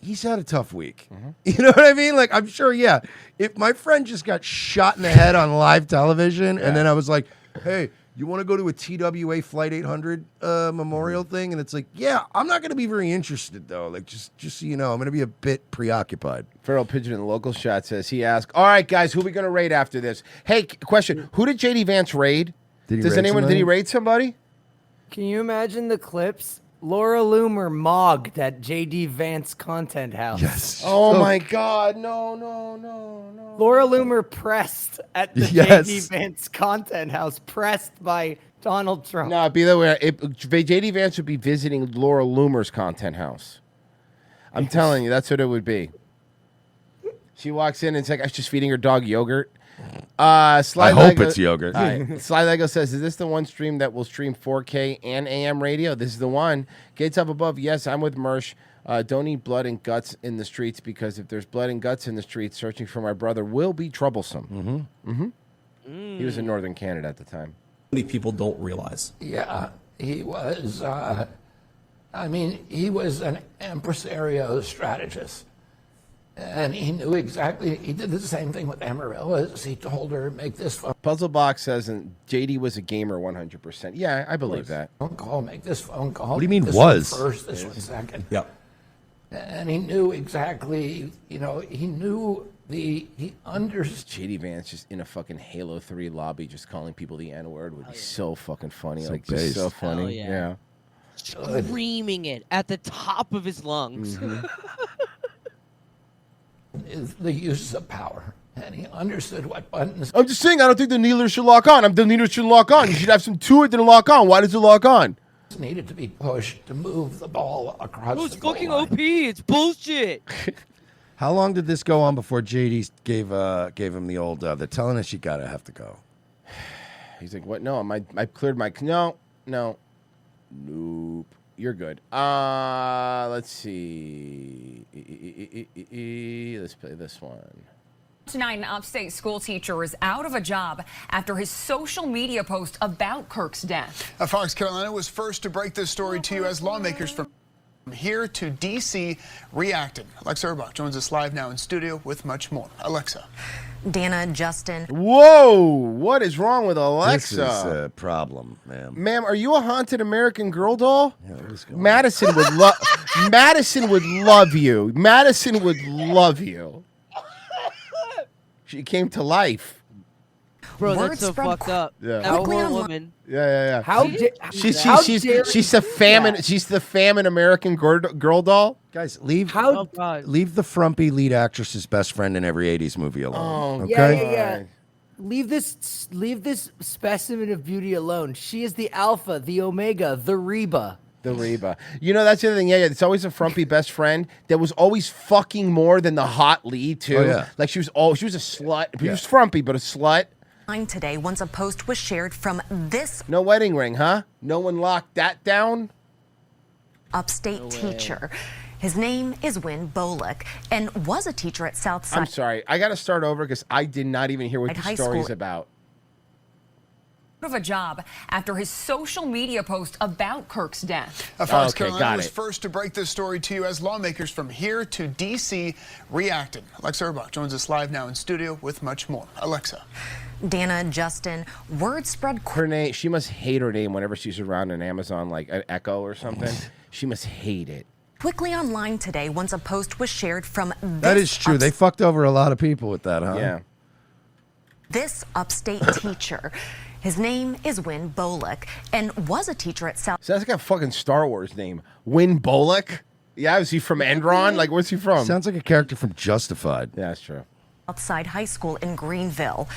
he's had a tough week. You know what I mean? Like, I'm sure, yeah. If my friend just got shot in the head on live television, and then I was like, hey, you want to go to a TWA Flight 800 memorial thing? And it's like, yeah, I'm not going to be very interested, though. Like, just so you know, I'm going to be a bit preoccupied. Feral Pigeon in the local shot says, he asked, all right, guys, who are we going to raid after this? Hey, question, who did JD Vance raid? Did he raid somebody? Can you imagine the clips? Laura Loomer mogged at JD Vance Content House. Yes. Oh, my God. No. Laura Loomer pressed at the JD Vance Content House, pressed by Donald Trump. No, it'd be the way. JD Vance would be visiting Laura Loomer's content house. I'm telling you, that's what it would be. She walks in and it's like, I was just feeding her dog yogurt. Sly I hope Lego- it's yogurt. All right. Sly Lego says, is this the one stream that will stream 4K and AM radio? This is the one. Gates up above. Yes, I'm with Mersh. Don't eat blood and guts in the streets, because if there's blood and guts in the streets, searching for my brother will be troublesome. He was in northern Canada at the time. Many people don't realize. Yeah, he was. He was an impresario strategist. And he knew exactly. He did the same thing with Amaryllis. He told her, make this phone Puzzle Box says, and JD was a gamer 100%. Yeah, I believe that. call, make this phone call. What do you mean this was? One first, this one second. Yep. And he knew exactly, he understood. JD Vance just in a fucking Halo 3 lobby just calling people the N-word would be so fucking funny. So Like, just based. so funny. Hell Yeah. yeah. Screaming it at the top of his lungs. Is the use of power. And he understood what buttons. I'm just saying, I don't think the needler should lock on. The needler shouldn't lock on. You should have some to it, then lock on. Why does it lock on? Needed to be pushed to move the ball across Oh, it's the goal fucking line. OP. It's bullshit. How long did this go on before JD gave him the old? They're telling us you gotta have to go. He's like, what? No, I cleared my. No. Nope. You're good. Let's see. Let's play this one. Tonight, an upstate school teacher is out of a job after his social media post about Kirk's death. Fox Carolina was first to break this story to you as lawmakers from here to D.C. reacted. Alexa Urbach joins us live now in studio with much more. Alexa. Dana, Justin. Whoa! What is wrong with Alexa? This is a problem, ma'am. Ma'am, are you a haunted American Girl doll? Madison would love. Madison would love you. Madison would love you. She came to life. Bro, Word that's so spread fucked up. Yeah. That Quickly poor online- woman. Yeah. How She's the famine. She's the famine American girl doll. Guys, leave Oh, God. leave the frumpy lead actress's best friend in every '80s movie alone. Oh, okay. Yeah. Leave this specimen of beauty alone. She is the alpha, the omega, the Reba. The Reba. You know, that's the other thing. Yeah. It's always a frumpy best friend that was always fucking more than the hot lead too. Oh, yeah. Like she was a slut. She was frumpy, but a slut. Today, once a post was shared from this No wedding ring, huh? No one locked that down. upstate teacher. His name is Win Bullock and was a teacher at Southside. I'm sorry. I got to start over because I did not even hear what At the high story's school. about. Of a job after his social media post about Kirk's death. Fox Okay, Carolina got was it. first to break this story to you as lawmakers from here to D.C. reacted. Alexa Urbach joins us live now in studio with much more. Alexa. Dana, Justin, word spread Her name. She must hate her name whenever she's around an Amazon like an Echo or something. She must hate it. quickly online today once a post was shared from That is true. They fucked over a lot of people with that, huh? Yeah. this upstate teacher. His name is Win Bullock and was a teacher at So that's like a fucking Star Wars name. Win Bullock. Yeah, is he from Endron? Like, where's he from? Sounds like a character from Justified. Yeah, that's true. Southside High School in Greenville.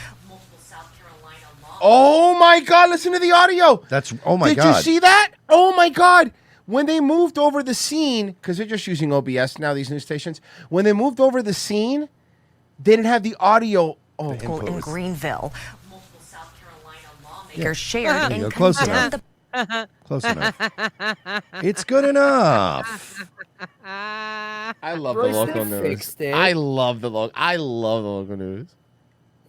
Oh my God! Listen to the audio. Oh my Did God. you see that? Oh my God! When they moved over the scene, because they're just using OBS now, these news stations. When they moved over the scene, they didn't have the audio. Oh, School in Greenville. Yeah. Shared There you and go. Close condemned enough. Close enough. It's good enough. I love Royce, the local they news. fixed it. I love the local news.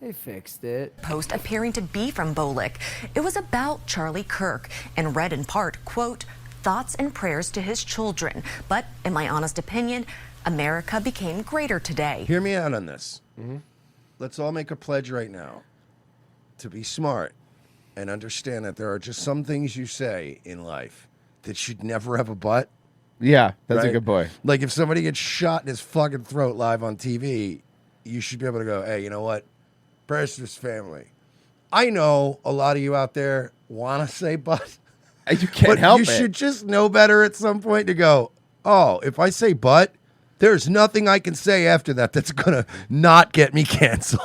They fixed it. Post appearing to be from Bullock. It was about Charlie Kirk and read in part, quote, thoughts and prayers to his children. But in my honest opinion, America became greater today. Hear me out on this. Let's all make a pledge right now to be smart and understand that there are just some things you say in life that should never have a butt. Yeah, that's a Right? good boy. Like if somebody gets shot in his fucking throat live on TV, you should be able to go, hey, you know what? Prayers to his family. I know a lot of you out there want to say but. You can't but help you it. should just know better at some point to go, oh, if I say but, there's nothing I can say after that that's going to not get me canceled.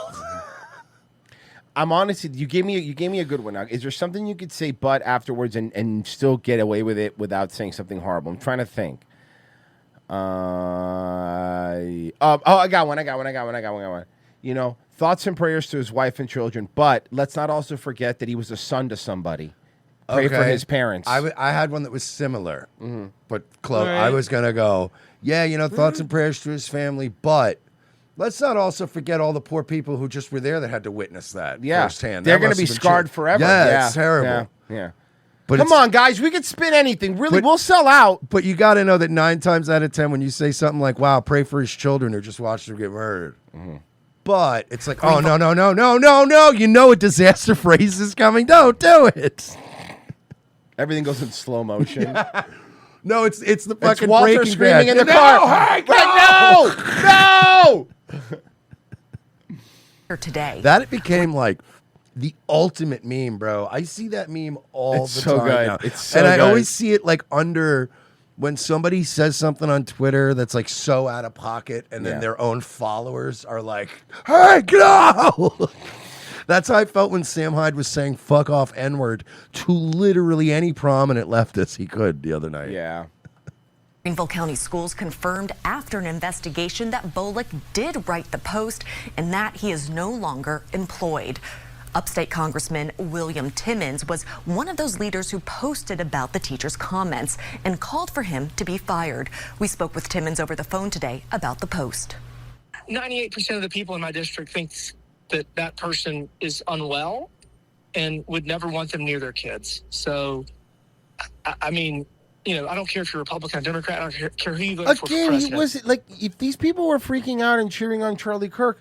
I'm honestly, you gave me a good one. Now, is there something you could say but afterwards and still get away with it without saying something horrible? I'm trying to think. I got one. You know, thoughts and prayers to his wife and children, but let's not also forget that he was a son to somebody. Pray for his parents. I had one that was similar, but close. All right. I was gonna go, yeah, you know, thoughts and prayers to his family, but let's not also forget all the poor people who just were there that had to witness that firsthand. They're That going to must be have been scarred true. forever. Yeah, it's terrible. Yeah. But Come it's- on, guys, we could spin anything. Really, we'll sell out. But you got to know that 9 times out of 10, when you say something like, "Wow, pray for his children," or just watch them get murdered. But it's like, oh no! You know a disaster phrase is coming. Don't do it. Everything goes in slow motion. No, it's the fucking Walter Breaking screaming Bad. in the No, car. Hank, no! Today. That became like the ultimate meme, bro. I see that meme all It's the so time good. now. It's so and I good. always see it like under when somebody says something on Twitter that's like so out of pocket, and then Yeah. their own followers are like, "Hey, no!" That's how I felt when Sam Hyde was saying "fuck off" N-word to literally any prominent leftist he could the other night. Yeah. Greenville County Schools confirmed after an investigation that Bolick did write the post and that he is no longer employed. Upstate Congressman William Timmons was one of those leaders who posted about the teacher's comments and called for him to be fired. We spoke with Timmons over the phone today about the post. 98% of the people in my district thinks that that person is unwell and would never want them near their kids. So, I mean, you know, I don't care if you're Republican or Democrat. I don't care who you vote for Again, he president. was like, if these people were freaking out and cheering on Charlie Kirk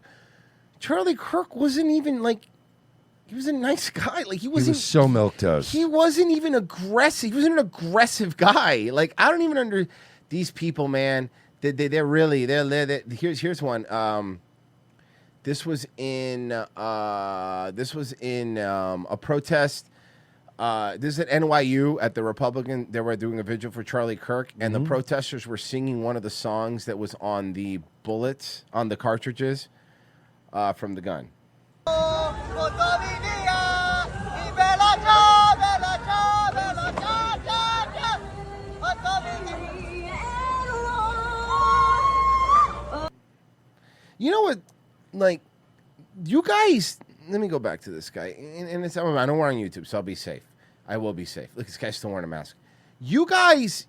wasn't even like, he was a nice guy. Like he He wasn't. was so milquetoast. He wasn't even aggressive. He wasn't an aggressive guy. Like I don't even these people, man. They're really here's one. This was in a protest. This is at NYU at the Republican. They were doing a vigil for Charlie Kirk, and the protesters were singing one of the songs that was on the bullets, on the cartridges from the gun. You know what? Like, you guys. Let me go back to this guy, and it's. I know we're on YouTube, so I'll be safe. I will be safe. Look, this guy's still wearing a mask. You guys.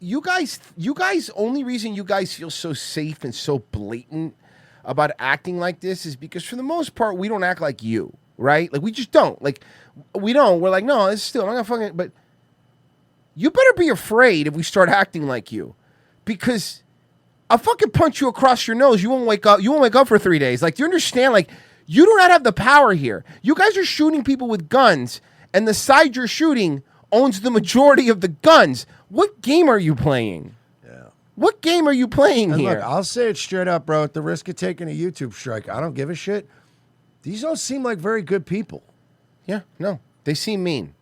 Only reason you guys feel so safe and so blatant about acting like this is because, for the most part, we don't act like you, right? Like we just don't. Like we don't. We're like, no, it's still. I'm not gonna fucking. But you better be afraid if we start acting like you, because I'll fucking punch you across your nose. You won't wake up. You won't wake up for 3 days. Like, do you understand? Like, you do not have the power here. You guys are shooting people with guns, and the side you're shooting owns the majority of the guns. What game are you playing? Yeah. What game are you playing And here? look, I'll say it straight up, bro. At the risk of taking a YouTube strike, I don't give a shit. These don't seem like very good people. Yeah, no. They seem mean.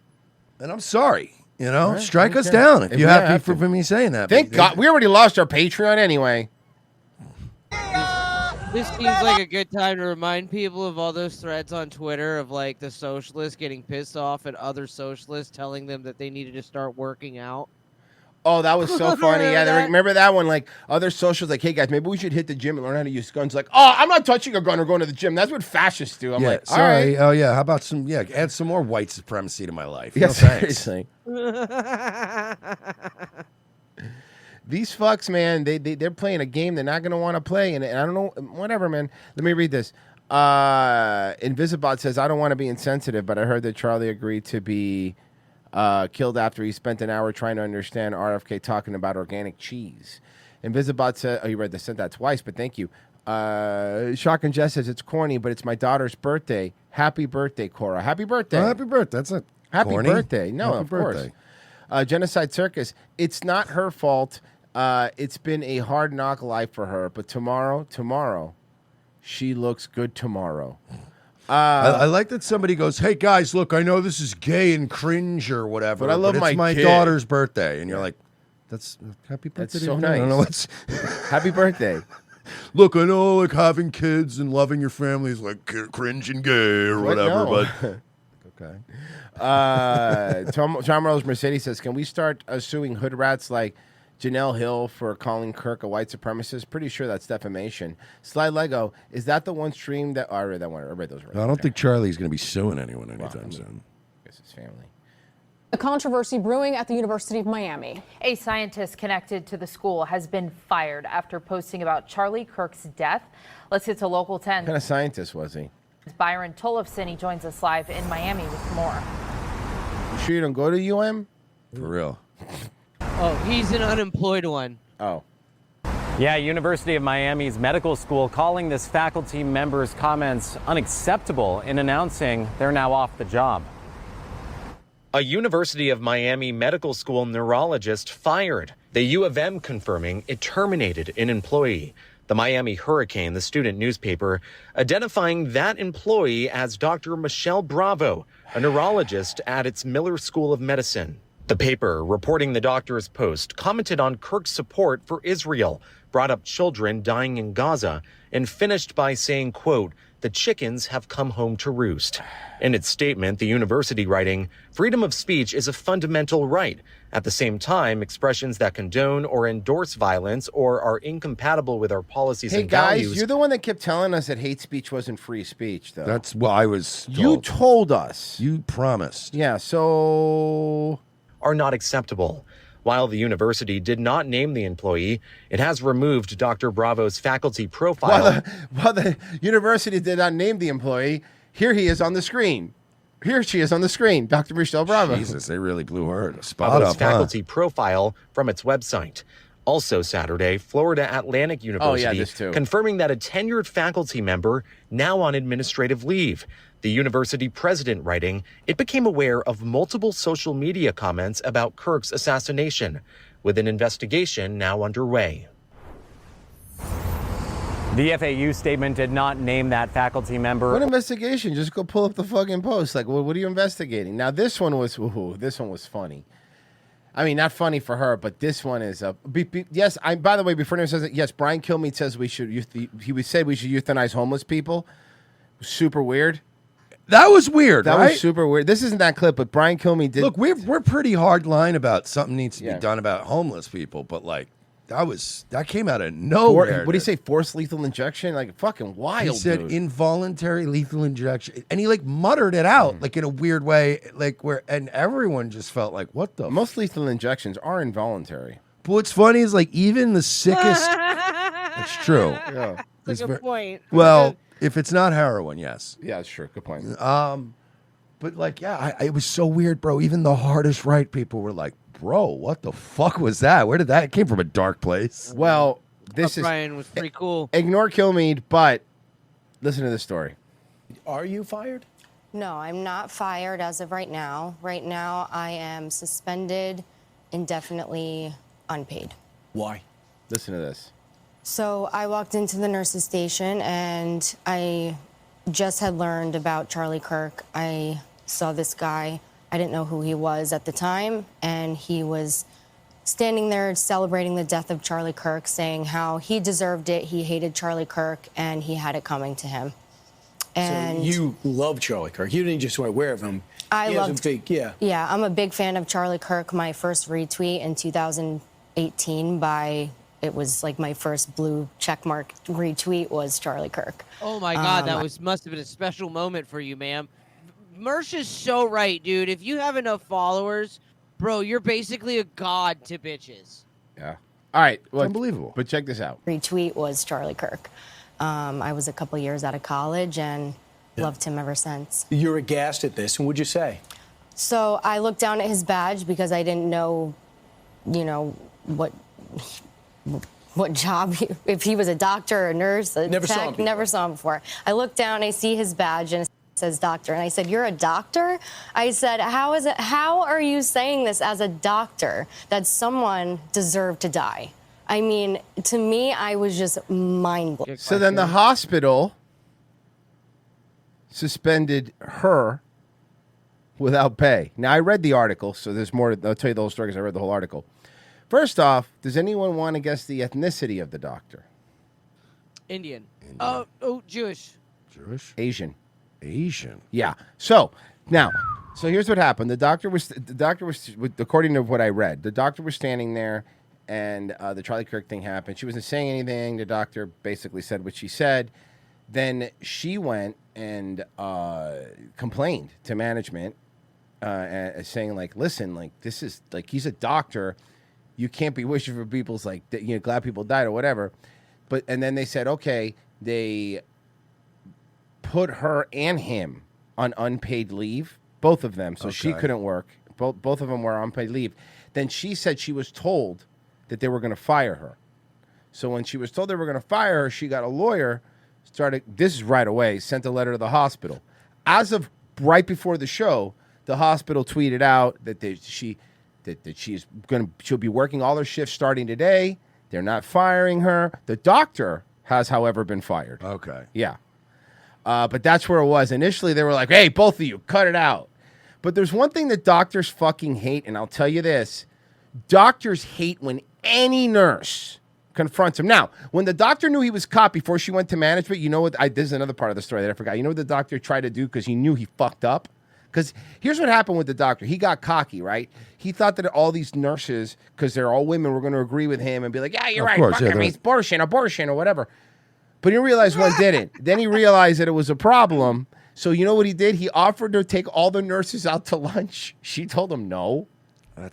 And I'm sorry. You know, All right, strike us okay. down if If you're we happy have for to. me saying that. Thank But- God. We already lost our Patreon anyway. This seems like a good time to remind people of all those threads on Twitter of like the socialists getting pissed off at other socialists telling them that they needed to start working out. Oh, that was so funny. Yeah, Remember that? remember that one? Like, other socials, like, hey, guys, maybe we should hit the gym and learn how to use guns. Like, oh, I'm not touching a gun or going to the gym. That's what fascists do. I'm yeah, like, all sorry. right. Oh, yeah. How about add some more white supremacy to my life? Yeah, No, thanks. seriously. These fucks, man, they're playing a game they're not going to want to play. And I don't know, whatever, man. Let me read this. Invisibot says, I don't want to be insensitive, but I heard that Charlie agreed to be killed after he spent an hour trying to understand RFK talking about organic cheese. Invisibot said, oh, you said that twice, but thank you. Shock and Jess says, it's corny, but it's my daughter's birthday. Happy birthday, Cora. Happy birthday. Oh, happy birthday. That's it. Happy Corny. birthday. No, Happy of birthday. course. Genocide Circus. It's not her fault. It's been a hard knock life for her, but tomorrow, she looks good tomorrow. I like that somebody goes, hey, guys, look, I know this is gay and cringe or whatever, But I love it's my kid. daughter's birthday. And you're like, that's happy birthday. That's so to you. nice. I don't know what's Happy birthday. Look, I know like having kids and loving your family is like cringe and gay or What? whatever, No. but okay. Tom Rose Mercedes says, can we start suing hood rats like Janelle Hill for calling Kirk a white supremacist. Pretty sure that's defamation. Slide Lego, is that the one stream that... Oh, I read that one. I read those right. I don't think Charlie's going to be suing anyone anytime soon. I guess his family. A controversy brewing at the University of Miami. A scientist connected to the school has been fired after posting about Charlie Kirk's death. Let's get to Local 10. What kind of scientist was he? Byron Tollefson, he joins us live in Miami with more. You sure you don't go to UM? For real. Oh, he's an unemployed one. Oh. Yeah, University of Miami's medical school calling this faculty member's comments unacceptable in announcing they're now off the job. A University of Miami medical school neurologist fired. The U of M confirming it terminated an employee. The Miami Hurricane, the student newspaper, identifying that employee as Dr. Michelle Bravo, a neurologist at its Miller School of Medicine. The paper, reporting the doctor's post, commented on Kirk's support for Israel, brought up children dying in Gaza, and finished by saying, quote, "The chickens have come home to roost." In its statement, the university writing, "Freedom of speech is a fundamental right. At the same time, expressions that condone or endorse violence or are incompatible with our policies Hey, and guys, values." you're the one that kept telling us that hate speech wasn't free speech, though. That's what I was told. You told us. You promised. Yeah, so... are not acceptable. While the university did not name the employee, it has removed Dr. Bravo's faculty profile. While the university did not name the employee, here he is on the screen. Here she is on the screen, Dr. Michelle Bravo. Jesus, they really blew her spot Bravo's up, huh? faculty profile from its website. Also Saturday, Florida Atlantic University this too. confirming that a tenured faculty member now on administrative leave. The university president writing, "It became aware of multiple social media comments about Kirk's assassination, with an investigation now underway." The FAU statement did not name that faculty member. What investigation? Just go pull up the fucking post. Like, what are you investigating? Now, this one was funny. I mean, not funny for her, but this one is a. Yes, by the way, before anyone says it, yes, Brian Kilmeade says we should. He said we should euthanize homeless people. Super weird. That was weird. That right? was super weird. This isn't that clip, but Brian Kilmeade did. Look, we're pretty hard line about something needs to be done about homeless people, but like that came out of nowhere. What do you say? Forced lethal injection? Like fucking wild. He said dude. involuntary lethal injection, and he like muttered it out like in a weird way, like and everyone just felt like, what the? Most lethal injections are involuntary. But what's funny is like even the sickest. It's true. Yeah. That's a good point. Well, if it's not heroin, yes. Yeah, that's true. Good point. But like, yeah, it was so weird, bro. Even the hardest right people were like, bro, what the fuck was that? Where did that? It came from a dark place. Well, this is Brian was pretty cool. Ignore Kilmeade, but listen to this story. Are you fired? No, I'm not fired as of right now. Right now, I am suspended, indefinitely unpaid. Why? Listen to this. So I walked into the nurse's station and I just had learned about Charlie Kirk. I saw this guy. I didn't know who he was at the time, and he was standing there celebrating the death of Charlie Kirk, saying how he deserved it, he hated Charlie Kirk, and he had it coming to him. And so you love Charlie Kirk. You didn't just want to wear of him. I He has loved- a big, yeah. Yeah, I'm a big fan of Charlie Kirk. My first retweet in 2018 it was like my first blue checkmark retweet was Charlie Kirk. Oh my God, that must have been a special moment for you, ma'am. Mersh is so right, dude. If you have enough followers, bro, you're basically a god to bitches. Yeah. All right. Well, unbelievable. But check this out. Retweet was Charlie Kirk. I was a couple years out of college and loved him ever since. You're aghast at this, and what'd you say? So I looked down at his badge because I didn't know, what job, if he was a doctor or a nurse, a Never saw him tech, before. never saw him before. I looked down, I see his badge and it says doctor. And I said, "You're a doctor?" I said, how are you saying this as a doctor that someone deserved to die? I mean, to me, I was just mind blown. So then the hospital suspended her without pay. Now, I read the article, so there's more. I'll tell you the whole story because I read the whole article. First off, does anyone want to guess the ethnicity of the doctor? Indian. Jewish. Jewish? Asian. Asian. Yeah. So here's what happened. The doctor was, according to what I read, the doctor was standing there, and the Charlie Kirk thing happened. She wasn't saying anything. The doctor basically said what she said. Then she went and complained to management, saying like, "Listen, like this is like he's a doctor. You can't be wishing for people's like glad people died or whatever." And then they said, okay, they put her and him on unpaid leave, both of them, so she couldn't work. Both of them were on unpaid leave. Then she said she was told that they were going to fire her. So when she was told they were going to fire her, she got a lawyer, this is right away, sent a letter to the hospital. As of right before the show, the hospital tweeted out that she'll be working all her shifts starting today. They're not firing her. The doctor has, however, been fired. Okay. Yeah. But that's where it was. Initially, they were like, hey, both of you, cut it out. But there's one thing that doctors fucking hate, and I'll tell you this. Doctors hate when any nurse confronts him. Now, when the doctor knew he was caught before she went to management, you know what? This is another part of the story that I forgot. You know what the doctor tried to do because he knew he fucked up? Because here's what happened with the doctor. He got cocky, right? He thought that all these nurses, because they're all women, were going to agree with him and be like, yeah, you're right. Fuck him. He's abortion, or whatever. But he didn't realize one didn't. Then he realized that it was a problem. So you know what he did? He offered to take all the nurses out to lunch. She told him no.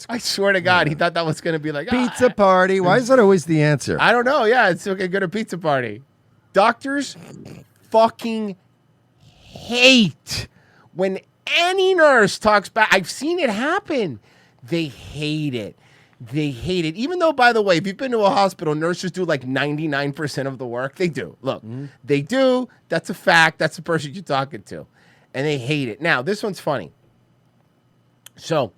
I swear to God, he thought that was going to be like, pizza party. Why is that always the answer? I don't know. Yeah, it's okay. Go to pizza party. Doctors fucking hate when any nurse talks back. I've seen it happen. They hate it. They hate it. Even though, by the way, if you've been to a hospital, nurses do like 99% of the work. They do. Look, they do. That's a fact. That's the person you're talking to. And they hate it. Now, this one's funny. So,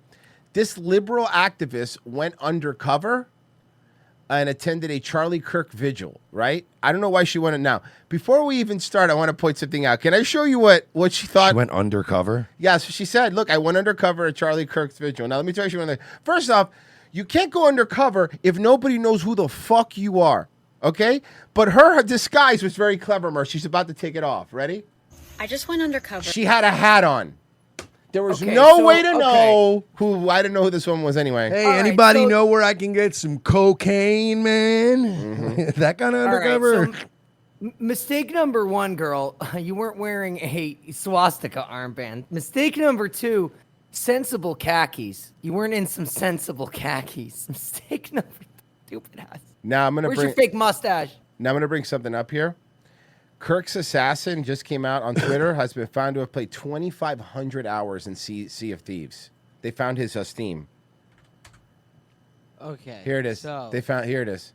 this liberal activist went undercover and attended a Charlie Kirk vigil, right? I don't know why she went in now. Before we even start, I want to point something out. Can I show you what she thought? She went undercover? Yeah, so she said, look, I went undercover at Charlie Kirk's vigil. Now, let me tell you, she went there. First off, you can't go undercover if nobody knows who the fuck you are, okay? But her disguise was very clever, Mer. She's about to take it off. Ready? I just went undercover. She had a hat on. There was no way to know who. I didn't know who this one was anyway. Hey, anybody know where I can get some cocaine, man? That kind of undercover. Right, so mistake number one, girl, you weren't wearing a swastika armband. Mistake number two, sensible khakis. You weren't in some sensible khakis. Mistake number stupid ass. Now I'm gonna. Where's your fake mustache? Now I'm gonna bring something up here. Kirk's assassin just came out on Twitter, has been found to have played 2,500 hours in Sea of Thieves. They found his Steam. Okay. Here it is. So. Here it is.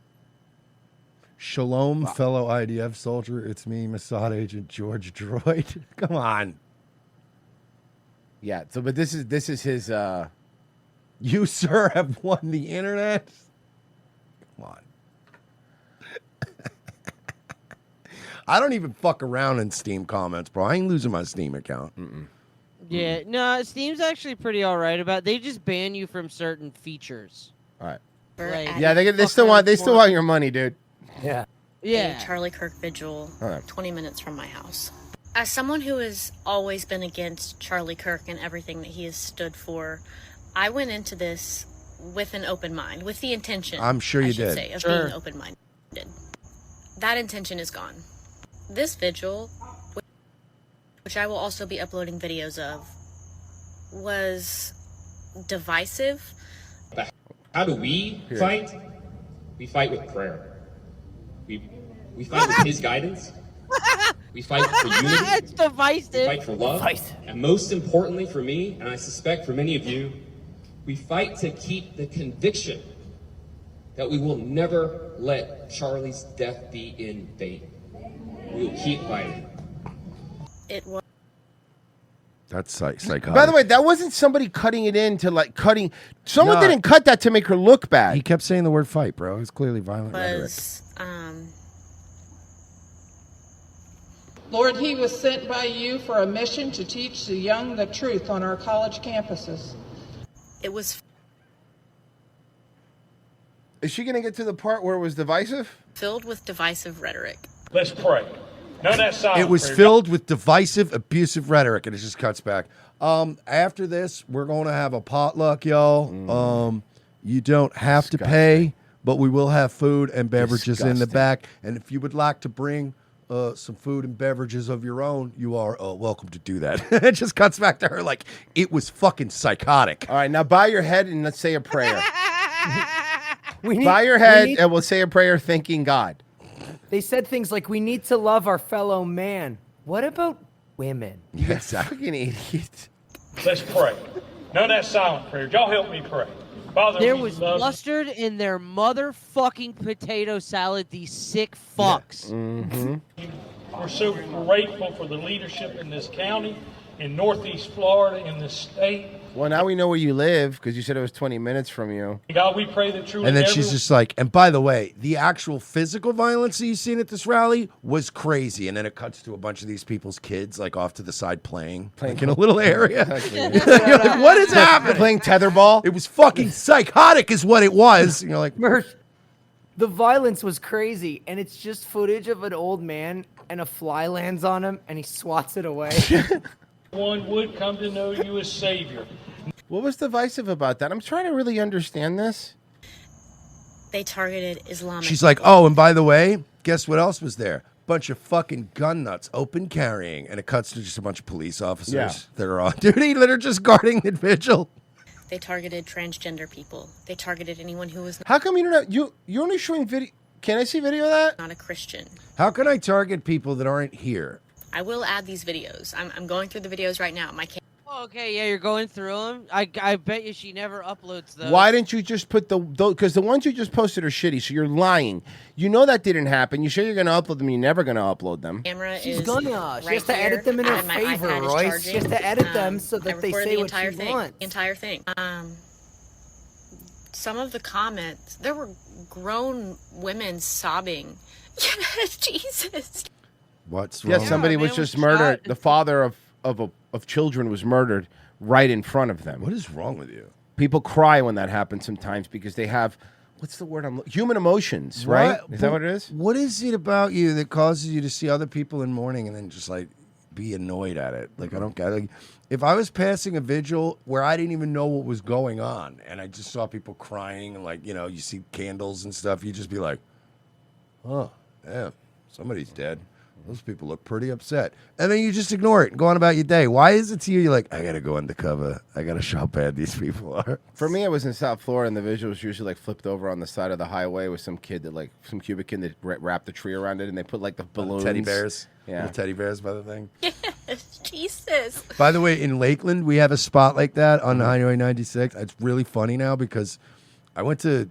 Shalom, fellow IDF soldier. It's me, Mossad agent George Droid. Come on. Yeah. So, but this is his. You, sir, have won the internet. Come on. I don't even fuck around in Steam comments, bro. I ain't losing my Steam account. Yeah, no, Steam's actually pretty all right about. They just ban you from certain features. All right. Like, Yeah, they still want your money, dude. Yeah. Yeah. A Charlie Kirk vigil, All right. 20 minutes from my house. As someone who has always been against Charlie Kirk and everything that he has stood for, I went into this with an open mind, with the intention. I'm sure you I should did. say, of Sure. being open-minded. That intention is gone. This vigil, which I will also be uploading videos of, was divisive. How do we fight? We fight with prayer. We fight with his guidance. We fight for unity. It's divisive. We fight for love. And most importantly for me, and I suspect for many of you, we fight to keep the conviction that we will never let Charlie's death be in vain. We will keep fighting. It was. That's psychotic. By the way, that wasn't somebody cutting it in to like cutting. Someone No. didn't cut that to make her look bad. He kept saying the word fight, bro. It was clearly violent rhetoric. Was Lord, he was sent by you for a mission to teach the young the truth on our college campuses. It was Is she going to get to the part where it was divisive? filled with divisive rhetoric. Let's pray. None of that silence. It was filled with divisive, abusive rhetoric, and it just cuts back. After this, we're going to have a potluck, y'all. You don't have to pay, but we will have food and beverages in the Disgusting. back. And if you would like to bring some food and beverages of your own, you are welcome to do that. It just cuts back to her like it was fucking psychotic. All right, now bow your head and let's say a prayer. Bow your we head need- and we'll say a prayer thanking God. They said things like, we need to love our fellow man. What about women? You fucking idiot. Let's pray. None of that silent prayer. Y'all help me pray. Father, There we was love you. mustard in their motherfucking potato salad, these sick fucks. We're so grateful for the leadership in this county, in Northeast Florida, in this state. Well, now we know where you live because you said it was 20 minutes from you. God, we pray that truly And then she's everyone- just like, and by the way, the actual physical violence that you've seen at this rally was crazy. And then it cuts to a bunch of these people's kids like off to the side playing like in a little area. You're like, what is happening? Playing tetherball? It was fucking psychotic is what it was. And you're like, The violence was crazy, and it's just footage of an old man, and a fly lands on him, and he swats it away. one would come to know you as Savior. What was divisive about that? I'm trying to really understand this. They targeted Islamic. she's like, oh, and by the way, guess what else was there? Bunch of fucking gun nuts, open carrying. And it cuts to just a bunch of police officers Yeah. that are on duty that are just guarding the vigil. They targeted transgender people. They targeted anyone who was How come you don't have, you're only showing video? Can I see video of that? not a Christian. How can I target people that aren't here? I will add these videos. I'm going through the videos right now. My Okay, yeah, you're going through them. I bet you she never uploads those. Why didn't you just put because the ones you just posted are shitty, so you're lying. You know that didn't happen. You say you're going to upload them, you're never going to upload them. camera She's is gonna. She right has to here, edit them in her and my favor, iPad is Royce. charging. She has to edit them so I that they recorded say the what entire she thing. wants. The entire thing. Some of the comments, there were grown women sobbing. Yes, Jesus. What's wrong? Yes, somebody was just murdered. The father of children was murdered right in front of them. What is wrong with you? People cry when that happens sometimes because they have, what's the word? Human emotions, right? Is that what it is? What is it about you that causes you to see other people in mourning and then just like be annoyed at it? Like I don't get. Like if I was passing a vigil where I didn't even know what was going on and I just saw people crying and like you see candles and stuff, you'd just be like, oh, yeah, somebody's dead. Those people look pretty upset. And then you just ignore it and go on about your day. Why is it to you? You're like, I got to go undercover. I got to show how bad these people are. For me, I was in South Florida, and the visual was usually like flipped over on the side of the highway with some kid that some Cuban kid that wrapped the tree around it, and they put like the balloons, Teddy bears. Yeah, Little teddy bears by the thing. Yes, Jesus. By the way, in Lakeland, we have a spot like that on Highway 96. It's really funny now because I went to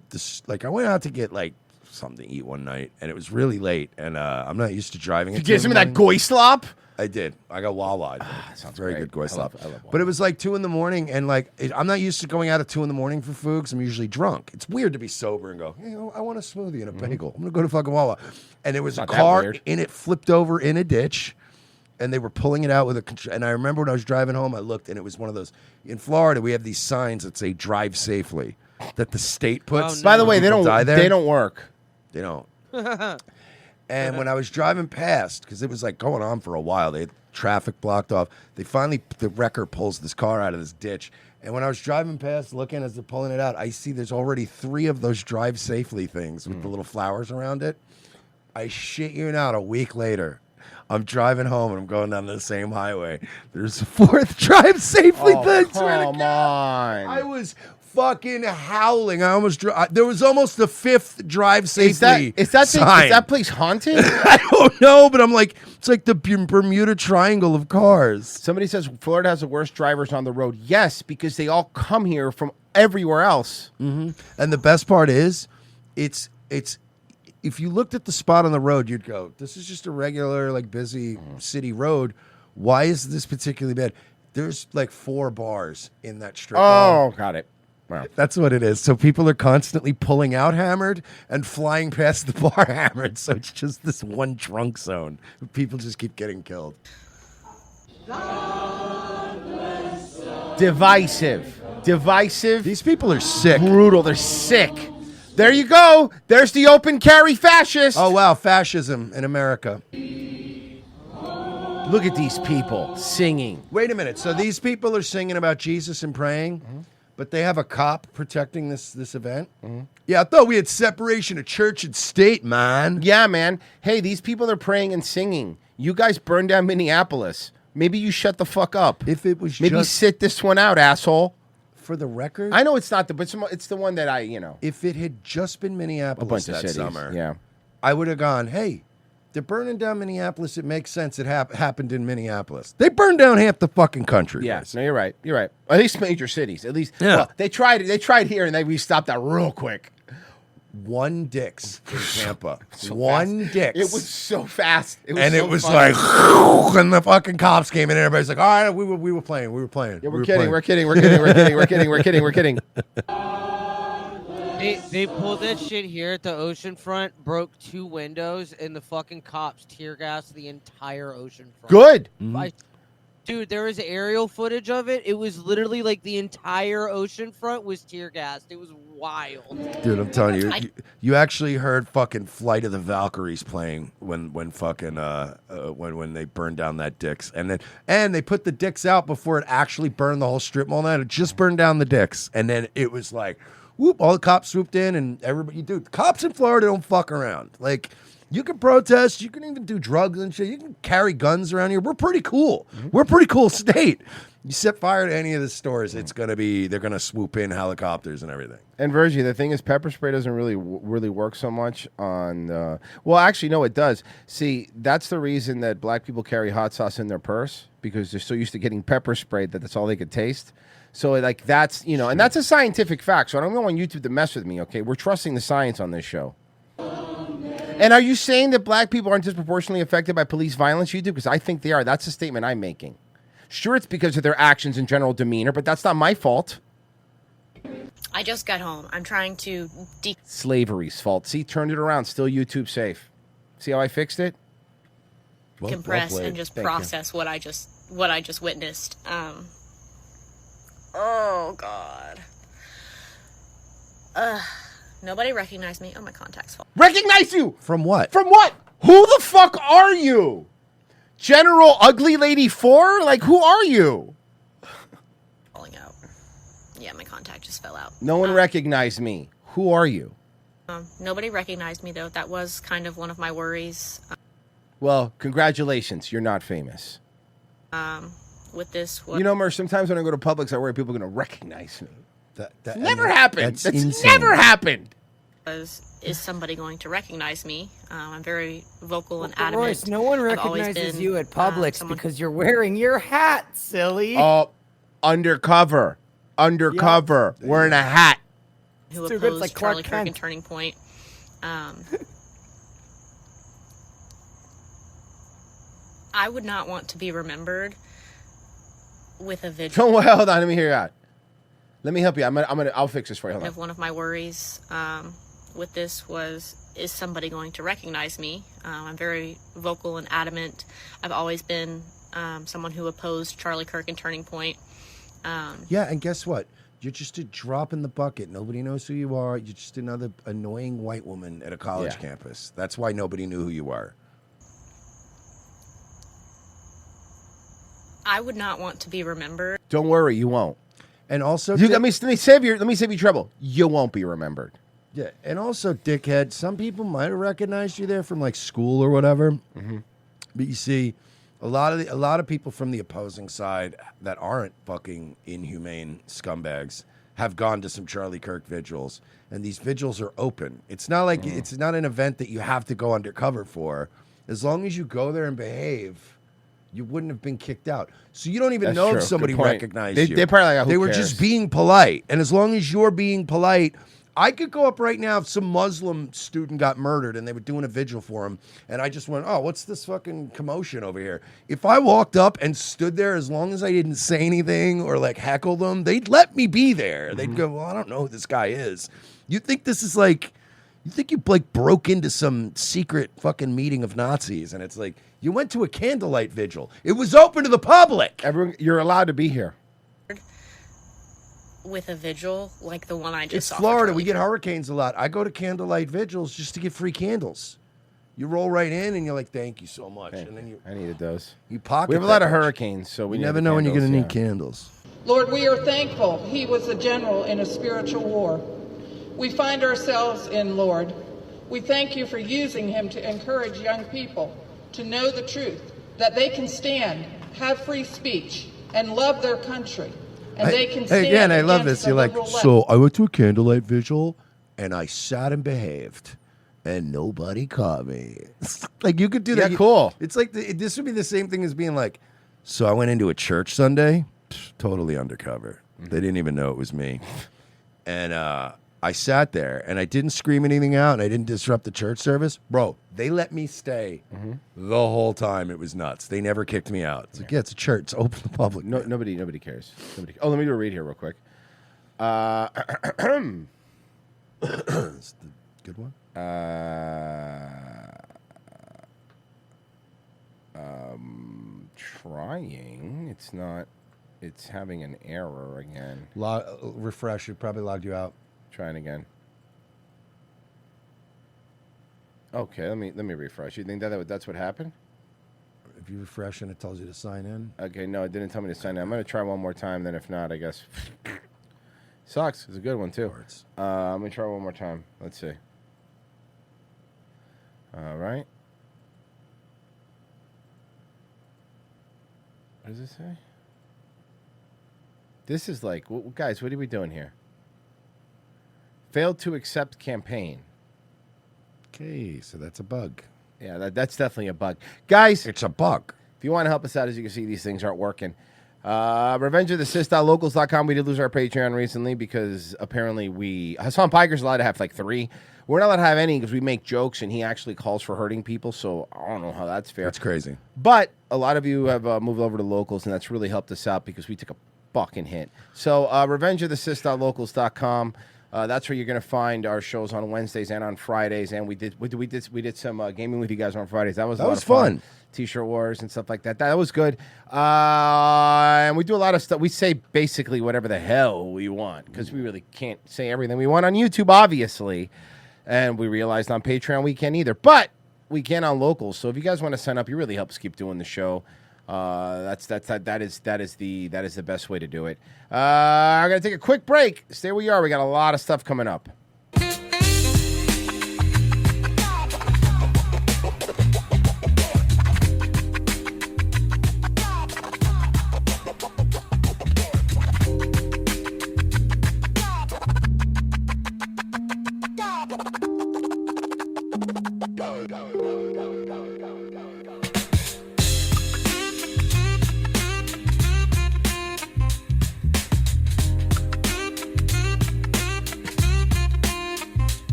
I went out to get like something to eat one night, and it was really late, and I'm not used to driving. You get some of that goy slop? I did. I got walleye. Sounds very great. good goy I slop. love But it was like 2 a.m, and like I'm not used to going out at 2 a.m. for food because I'm usually drunk. It's weird to be sober and go, hey, I want a smoothie and a bagel. I'm gonna go to fucking Wawa, and there was a Not that car weird. in it flipped over in a ditch. And they were pulling it out with a. And I remember when I was driving home, I looked, and it was one of those. In Florida, we have these signs that say "Drive safely," that the state puts. By the way, they People don't. die there. They don't work. They don't. And when I was driving past, because it was like going on for a while, they had traffic blocked off. The wrecker pulls this car out of this ditch. And when I was driving past, looking as they're pulling it out, I see there's already 3 of those drive safely things with the little flowers around it. I shit you not, a week later, I'm driving home and I'm going down the same highway. There's a 4th drive safely thing. Come on. I was fucking howling. I almost there was almost the 5th drive safely. Is that sign. place haunted? I don't know, but I'm like, it's like the Bermuda Triangle of cars. Somebody says Florida has the worst drivers on the road. Yes, because they all come here from everywhere else. Mm-hmm. And the best part is, it's. If you looked at the spot on the road, you'd go, "This is just a regular, like, busy city road. Why is this particularly bad?" There's like 4 bars in that strip. Oh, got it. Wow. That's what it is. So people are constantly pulling out hammered and flying past the bar hammered. So it's just this one drunk zone. People just keep getting killed. Divisive. These people are sick. Brutal. They're sick. There you go. There's the open carry fascist. Oh, wow. Fascism in America. Look at these people singing. Wait a minute. So these people are singing about Jesus and praying? But they have a cop protecting this event. Yeah, I thought we had separation of church and state, man. Yeah, man. Hey, these people are praying and singing. You guys burned down Minneapolis. Maybe you shut the fuck up. If it was maybe just- sit this one out, asshole. For the record, I know it's not but it's the one that If it had just been Minneapolis A bunch of that cities, summer, yeah. I would have gone, hey, they're burning down Minneapolis. It makes sense. It happened in Minneapolis. They burned down half the fucking country. Yeah, guys. no, you're right. You're right. At least major cities. At least, Yeah. well, they tried here and we stopped that real quick. One Dick's in Tampa. So One fast. Dick's. It was so fast. It was And so it was funny. like, and the fucking cops came in, and everybody's like, all right, we were playing. Yeah, We we're were kidding. playing. We're kidding. We're kidding. We're kidding. We're kidding. We're kidding. We're kidding. They pulled that shit here at the oceanfront, broke 2 windows, and the fucking cops tear gassed the entire oceanfront. Good. Dude, there was aerial footage of it. It was literally like the entire oceanfront was tear gassed. It was wild. Dude, I'm telling you, you actually heard fucking Flight of the Valkyries playing when they burned down that Dick's, and they put the Dick's out before it actually burned the whole strip mall. Night it just burned down the Dick's, and then it was like, whoop! All the cops swooped in, and everybody, dude, the cops in Florida don't fuck around. Like, you can protest, you can even do drugs and shit. You can carry guns around here. We're pretty cool. We're a pretty cool state. You set fire to any of the stores, they're gonna swoop in helicopters and everything. And Virgie, the thing is, pepper spray doesn't really work so much on. Well, actually, no, it does. See, that's the reason that black people carry hot sauce in their purse, because they're so used to getting pepper sprayed that that's all they could taste. So, like, that's and that's a scientific fact. So I don't go on YouTube to mess with me. Okay, we're trusting the science on this show. And are you saying that black people aren't disproportionately affected by police violence, YouTube? Because I think they are. That's the statement I'm making. Sure, it's because of their actions and general demeanor, but that's not my fault. I just got home. I'm trying to Slavery's fault. See, turned it around. Still YouTube safe. See how I fixed it? decompress and just process what I just witnessed. Oh God. Nobody recognized me. Oh, my contacts fall. Recognize you? From what? From what? Who the fuck are you? General Ugly Lady 4? Like, who are you? Falling out. Yeah, my contact just fell out. No one recognized me. Who are you? Nobody recognized me, though. That was kind of one of my worries. Well, congratulations. You're not famous. With this, You know, Merce, sometimes when I go to Publix, I worry people are going to recognize me. That never happened. That's That's insane. never happened. Is somebody going to recognize me? I'm very vocal and But adamant. Royce, no one I've always recognizes been, you at Publix because you're wearing your hat, silly. Oh, undercover. Undercover. Wearing a hat. who It's too opposed good, it's like Clark Charlie Kirk and Kent. Turning Point. I would not want to be remembered with a vigil. Don't hold on. Let me hear you out. Let me help you. I'll fix this for you. Hold on. One of my worries with this is somebody going to recognize me? I'm very vocal and adamant. I've always been someone who opposed Charlie Kirk and Turning Point. Yeah, and guess what? You're just a drop in the bucket. Nobody knows who you are. You're just another annoying white woman at a college campus. That's why nobody knew who you are. I would not want to be remembered. Don't worry, you won't. And also, let me save you trouble. You won't be remembered. Yeah, and also, dickhead, some people might have recognized you there from like school or whatever. Mm-hmm. But you see, a lot of people from the opposing side that aren't fucking inhumane scumbags have gone to some Charlie Kirk vigils, and these vigils are open. It's not like it's not an event that you have to go undercover for. As long as you go there and behave, you wouldn't have been kicked out. So you don't even That's know true. if somebody Good point. recognized They- you. they're probably like, who they were cares? just being polite. And as long as you're being polite, I could go up right now if some Muslim student got murdered and they were doing a vigil for him, and I just went, oh, what's this fucking commotion over here? If I walked up and stood there, as long as I didn't say anything or like heckle them, they'd let me be there. They'd go, well, I don't know who this guy is. You think this is like... You think you like broke into some secret fucking meeting of Nazis, and it's like you went to a candlelight vigil. It was open to the public. Everyone, you're allowed to be here. With a vigil like the one I just It's saw. for Florida. Charlie We get hurricanes a lot. I go to candlelight vigils just to get free candles. You roll right in, and you're like, "Thank you so much," and then you. I needed those. You pocket. We have a lot that of much. hurricanes, so we You need never the know when you're candles, going to need candles. Lord, we are thankful he was a general in a spiritual war. We find ourselves in, Lord. We thank you for using him to encourage young people to know the truth, that they can stand, have free speech, and love their country. And they can stand again, I love against this. You're the like, liberal left. so I went to a candlelight vigil and I sat and behaved. And nobody caught me. Like you could do that. Yeah, cool. It's like this would be the same thing as being like, so I went into a church Sunday, totally undercover. They didn't even know it was me. And I sat there and I didn't scream anything out and I didn't disrupt the church service. Bro, they let me stay the whole time. It was nuts. They never kicked me out. It's like, yeah, it's a church. It's open to the public. No, nobody cares. Oh, let me do a read here real quick. It's the good one. Trying. It's not. It's having an error again. Refresh. It probably logged you out. Trying again. Okay, let me refresh. You think that's what happened? If you refresh and it tells you to sign in. Okay, no, it didn't tell me to sign in. I'm gonna try one more time. Then if not, I guess sucks. It's a good one too. I'm gonna try one more time. Let's see. All right. What does it say? This is like, guys, what are we doing here? Failed to accept campaign. Okay, so that's a bug. Yeah, that's definitely a bug. Guys, it's a bug. If you want to help us out, as you can see, these things aren't working. RevengeOfTheSith.locals.com. We did lose our Patreon recently because apparently Hassan Piker's allowed to have like 3. We're not allowed to have any because we make jokes and he actually calls for hurting people. So I don't know how that's fair. That's crazy. But a lot of you have moved over to Locals, and that's really helped us out because we took a fucking hit. So RevengeOfTheSith.locals.com. That's where you're going to find our shows on Wednesdays and on Fridays. And we did some gaming with you guys on Fridays. That was a lot of fun. T-shirt wars and stuff like that. That was good. And we do a lot of stuff. We say basically whatever the hell we want because we really can't say everything we want on YouTube, obviously. And we realized on Patreon we can't either. But we can on Locals. So if you guys want to sign up, you really help us keep doing the show. That is the best way to do it. I'm gonna take a quick break. Stay where you are. We got a lot of stuff coming up.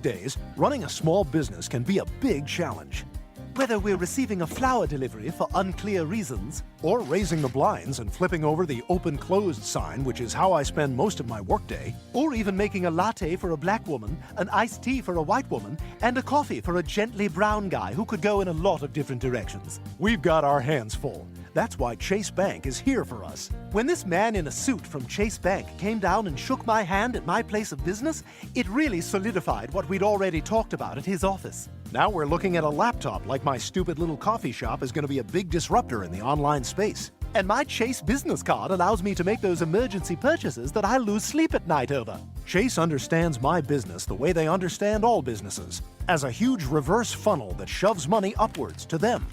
days, running a small business can be a big challenge. Whether we're receiving a flower delivery for unclear reasons, or raising the blinds and flipping over the open-closed sign, which is how I spend most of my workday, or even making a latte for a black woman, an iced tea for a white woman, and a coffee for a gently brown guy who could go in a lot of different directions. We've got our hands full. That's why Chase Bank is here for us. When this man in a suit from Chase Bank came down and shook my hand at my place of business, it really solidified what we'd already talked about at his office. Now we're looking at a laptop like my stupid little coffee shop is going to be a big disruptor in the online space. And my Chase business card allows me to make those emergency purchases that I lose sleep at night over. Chase understands my business the way they understand all businesses, as a huge reverse funnel that shoves money upwards to them.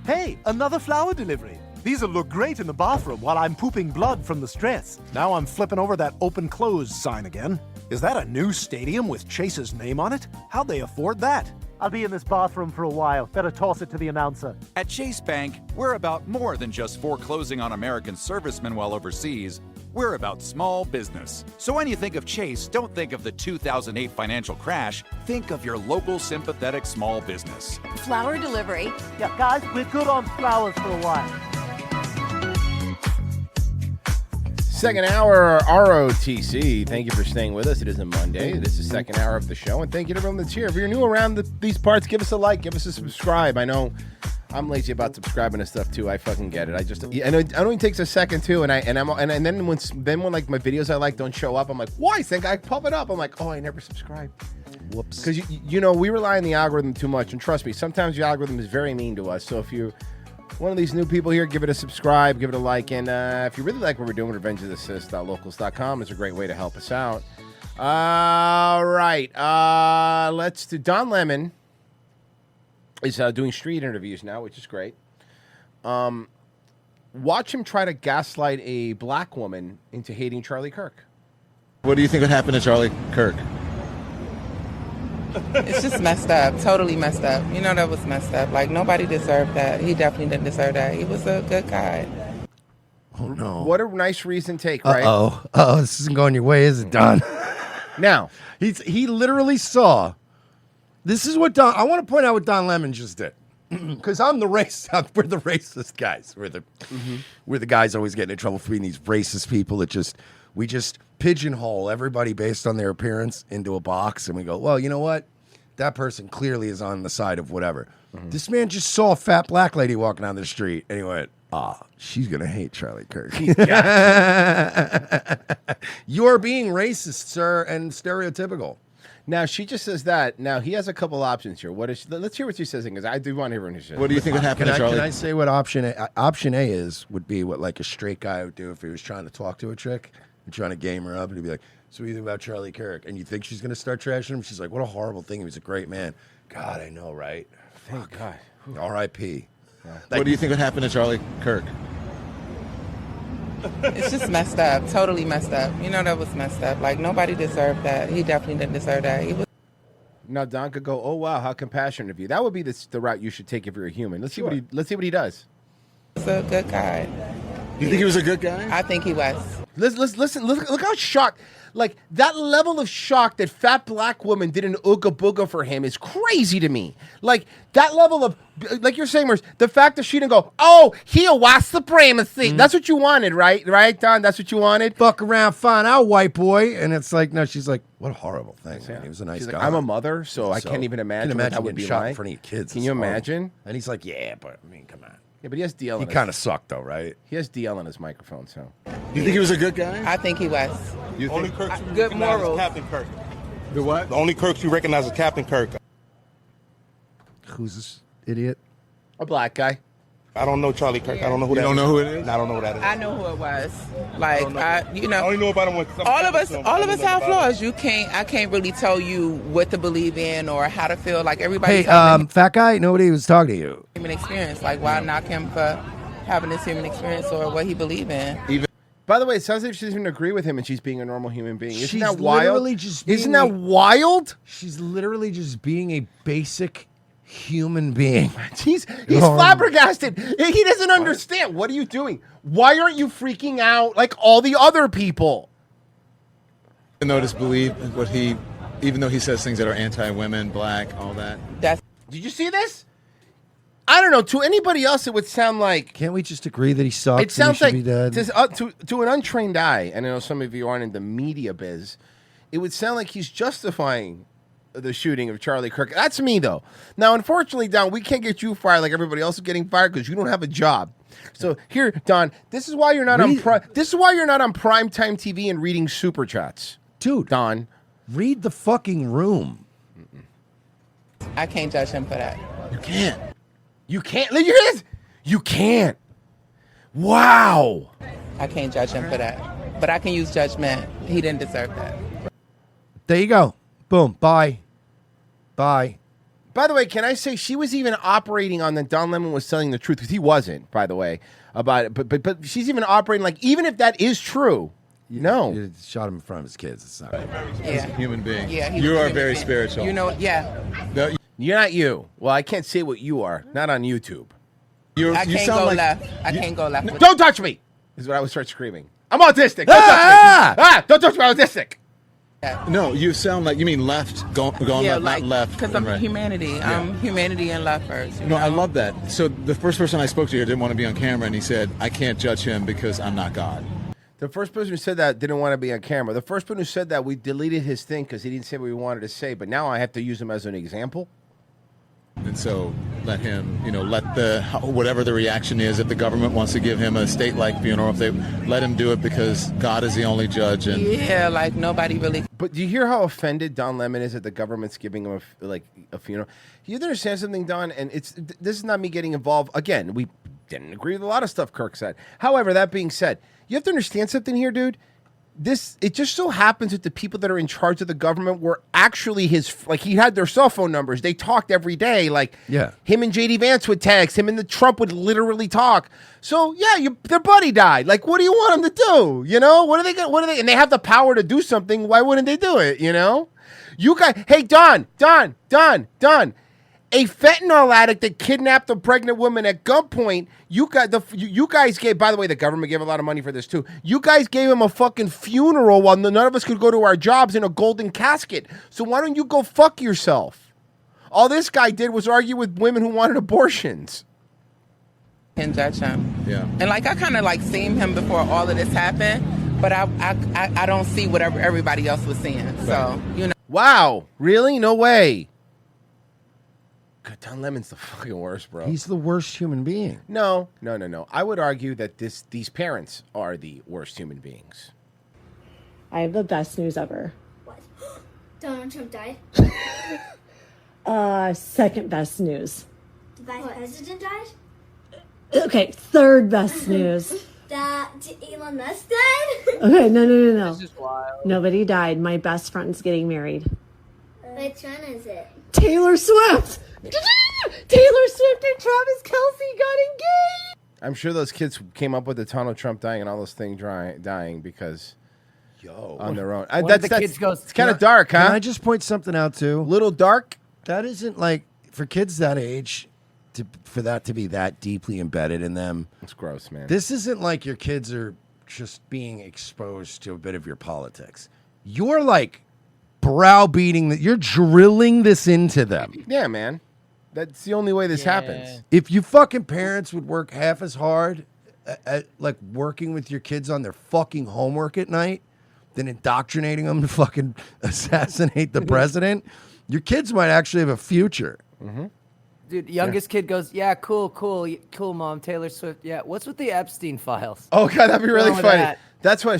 Hey, another flower delivery. These'll look great in the bathroom while I'm pooping blood from the stress. Now I'm flipping over that open-closed sign again. Is that a new stadium with Chase's name on it? How'd they afford that? I'll be in this bathroom for a while. Better toss it to the announcer. At Chase Bank, we're about more than just foreclosing on American servicemen while overseas. We're about small business. So when you think of Chase, don't think of the 2008 financial crash. Think of your local sympathetic small business. Flower delivery. Yeah, guys, we're good on flowers for a while. Second hour ROTC. Thank you for staying with us. It is a Monday. It is the second hour of the show. And thank you to everyone that's here. If you're new around these parts, give us a like. Give us a subscribe. I know I'm lazy about subscribing to stuff too. I fucking get it. I know it only takes a second too. And then when like my videos I like don't show up, I'm like, why? Think I pop it up? I'm like, oh, I never subscribed. Whoops. Because you know we rely on the algorithm too much, and trust me, sometimes the algorithm is very mean to us. So if you one of these new people here, give it a subscribe, give it a like, and if you really like what we're doing, RevengeOfTheSith.locals.com is a great way to help us out. All right, let's do. Don Lemon is doing street interviews now, which is great. Watch him try to gaslight a black woman into hating Charlie Kirk. What do you think would happen to Charlie Kirk? It's just messed up, totally messed up. You know that was messed up. Like, nobody deserved that. He definitely didn't deserve that. He was a good guy. Oh, no. What a nice recent take, right? Uh-oh, this isn't going your way, is it, Don? Now, he literally saw. This is what Don. I want to point out what Don Lemon just did, because we're the racist guys. We're the guys always getting in trouble for being these racist people that we just pigeonhole everybody based on their appearance into a box, and we go, well, you know what? That person clearly is on the side of whatever. This man just saw a fat black lady walking down the street, and he went, she's going to hate Charlie Kirk. You're being racist, sir, and stereotypical. Now, she just says that. Now, he has a couple options here. Let's hear what she says, because I do want to hear what she says. What do you think would happen to Charlie? Can I say what option A would be what like a straight guy would do if he was trying to talk to a chick and trying to game her up, and he'd be like, so what do you think about Charlie Kirk? And you think she's going to start trashing him? She's like, what a horrible thing. He was a great man. God, I know, right? Thank God. R.I.P. What do you think would happen to Charlie Kirk? It's just messed up, totally messed up. You know that was messed up. Like, nobody deserved that. He definitely didn't deserve that. He was. Now, Don could go, oh, wow, how compassionate of you. That would be the route you should take if you're a human. Let's see what he does. He was a good guy. You think he was a good guy? I think he was. Listen, look how shocked. Like, that level of shock that fat black woman did an ooga booga for him is crazy to me. Like, that level of, like you're saying, Merce, the fact that she didn't go, oh, he a white supremacy. That's what you wanted, right? Right, Don? That's what you wanted? Fuck around, find out, white boy. And it's like, no, she's like, what a horrible thing, man. He was a nice She's guy. like, I'm a mother, so I can't even imagine what that would be shot like. in front of your kids. Can It's you horrible. imagine? And he's like, yeah, but, I mean, come on. Yeah, but he has DL. He kind of sucked, though, right? He has DL on his microphone, so. You think he was a good guy? I think he was. You Only think? Kirk you Good recognize as morals. Captain Kirk. The what? The only Kirk you recognize as Captain Kirk. Who's this idiot? A black guy. I don't know Charlie Kirk. I don't know who You that don't is. know who it is? I don't know who that is. I know who it was. Like, I only know about him when all of us have flaws. I can't really tell you what to believe in or how to feel. Like, everybody's Hey, having fat guy, nobody was talking to you. a human experience. Like, why knock him for having this human experience or what he believe in? By the way, it sounds like she doesn't agree with him and she's being a normal human being. Isn't She's that wild? literally just being Isn't that wild? She's literally just being a basic human being. He's flabbergasted. He doesn't understand. What are you doing? Why aren't you freaking out like all the other people? No, just believe what he even though he says things that are anti-women, black, all that. Did you see this? I don't know. To anybody else, it would sound like. Can't we just agree that he sucks? It sounds and he like should be dead? to an untrained eye, and I know some of you aren't in the media biz, it would sound like he's justifying the shooting of Charlie Kirk. That's me, though. Now, unfortunately, Don, we can't get you fired like everybody else is getting fired because you don't have a job. So here, Don, this is why you're not on. This is why you're not on primetime TV and reading super chats, dude. Don, read the fucking room. I can't judge him for that. You can't. You can't. You hear this? You can't. Wow. I can't judge him for that. But I can use judgment. He didn't deserve that. There you go. Boom. Bye. Bye. By the way, can I say she was even operating on that Don Lemon was telling the truth, because he wasn't, by the way, about it. But she's even operating like, even if that is true, no. You shot him in front of his kids. It's not right. Yeah. As a human being. Yeah, he You was are human very being. spiritual. You know, yeah. No, You're not you. Well, I can't say what you are. Not on YouTube. I can't go left. I can't go left. with Don't touch me! Is what I would start screaming. I'm autistic. Don't touch me. Don't touch me. I'm autistic. No, you sound like, you mean left, going yeah, left, like, not left. because and I'm right. humanity. Yeah. I'm humanity and left first. No, I love that. So the first person I spoke to here didn't want to be on camera, and he said, I can't judge him because I'm not God. The first person who said that didn't want to be on camera. The first person who said that, we deleted his thing because he didn't say what we wanted to say, but now I have to use him as an example. And so let him, let whatever the reaction is, if the government wants to give him a state-like funeral, if they let him do it because God is the only judge. And Yeah, like nobody really. But do you hear how offended Don Lemon is that the government's giving him a funeral? You have to understand something, Don, and this is not me getting involved. Again, we didn't agree with a lot of stuff Kirk said. However, that being said, you have to understand something here, dude. It just so happens that the people that are in charge of the government were actually he had their cell phone numbers. They talked every day. Like, yeah, him and JD Vance would text, him and the Trump would literally talk. So yeah, their buddy died. Like, what do you want them to do? What are they? And they have the power to do something. Why wouldn't they do it? You guys, hey, Don. A fentanyl addict that kidnapped a pregnant woman at gunpoint. You guys gave. By the way, the government gave a lot of money for this too. You guys gave him a fucking funeral while none of us could go to our jobs in a golden casket. So why don't you go fuck yourself? All this guy did was argue with women who wanted abortions. Can judge him. Yeah. And I kind of seen him before all of this happened, but I don't see what everybody else was seeing. So Wow, really? No way. God, Don Lemon's the fucking worst, bro. He's the worst human being. No. I would argue that these parents are the worst human beings. I have the best news ever. What? Donald Trump died? Second best news. The vice president died? Okay, third best news. That Elon Musk died? Okay, no. This is wild. Nobody died. My best friend's getting married. Which one is it? Taylor Swift! Taylor Swift and Travis Kelce got engaged! I'm sure those kids came up with the Donald Trump dying and all those things dying because on their own. One of the kids goes, It's kind of dark, huh? Can I just point something out too? Little dark? That isn't for kids that age, for that to be that deeply embedded in them. It's gross, man. This isn't like your kids are just being exposed to a bit of your politics. You're browbeating that. You're drilling this into them. Yeah, man. That's the only way this happens. If you fucking parents would work half as hard at working with your kids on their fucking homework at night than indoctrinating them to fucking assassinate the president, your kids might actually have a future. Mm-hmm. Dude, youngest kid goes, yeah, cool, mom, Taylor Swift. Yeah, what's with the Epstein files? Oh god, that'd be really What's funny. wrong with that? That's why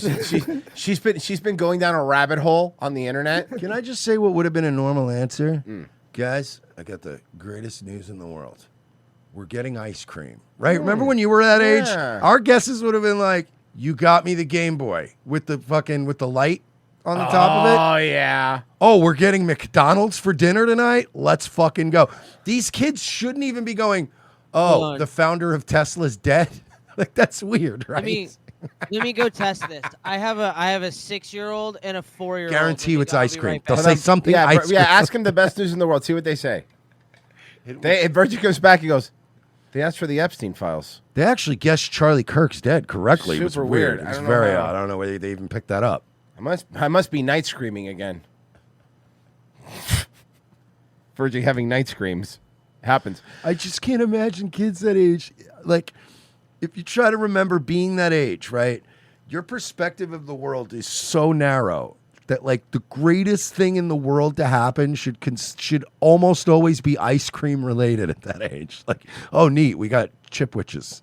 she's been going down a rabbit hole on the internet. Can I just say what would have been a normal answer? Guys, I got the greatest news in the world. We're getting ice cream. Right? Remember when you were that age? Yeah. Our guesses would have been like, you got me the Game Boy with the light on the top of it. Oh yeah. Oh, we're getting McDonald's for dinner tonight? Let's fucking go. These kids shouldn't even be going, oh, the founder of Tesla's dead? That's weird, right? Let me go test this. I have a 6-year-old and a 4-year-old. Guarantee you it's I'll ice be cream. right They'll back. say something ice cream. Yeah, ask him the best news in the world. See what they say. If Virgil comes back, he goes, they asked for the Epstein files. They actually guessed Charlie Kirk's dead correctly. It was Super weird. weird. It I was don't know very how. odd. I don't know whether they even picked that up. I must be night screaming again. Virgie having night screams. Happens. I just can't imagine kids that age. Like, if you try to remember being that age, right? Your perspective of the world is so narrow that, like, the greatest thing in the world to happen should almost always be ice cream related at that age. Like, oh, neat, we got chipwiches.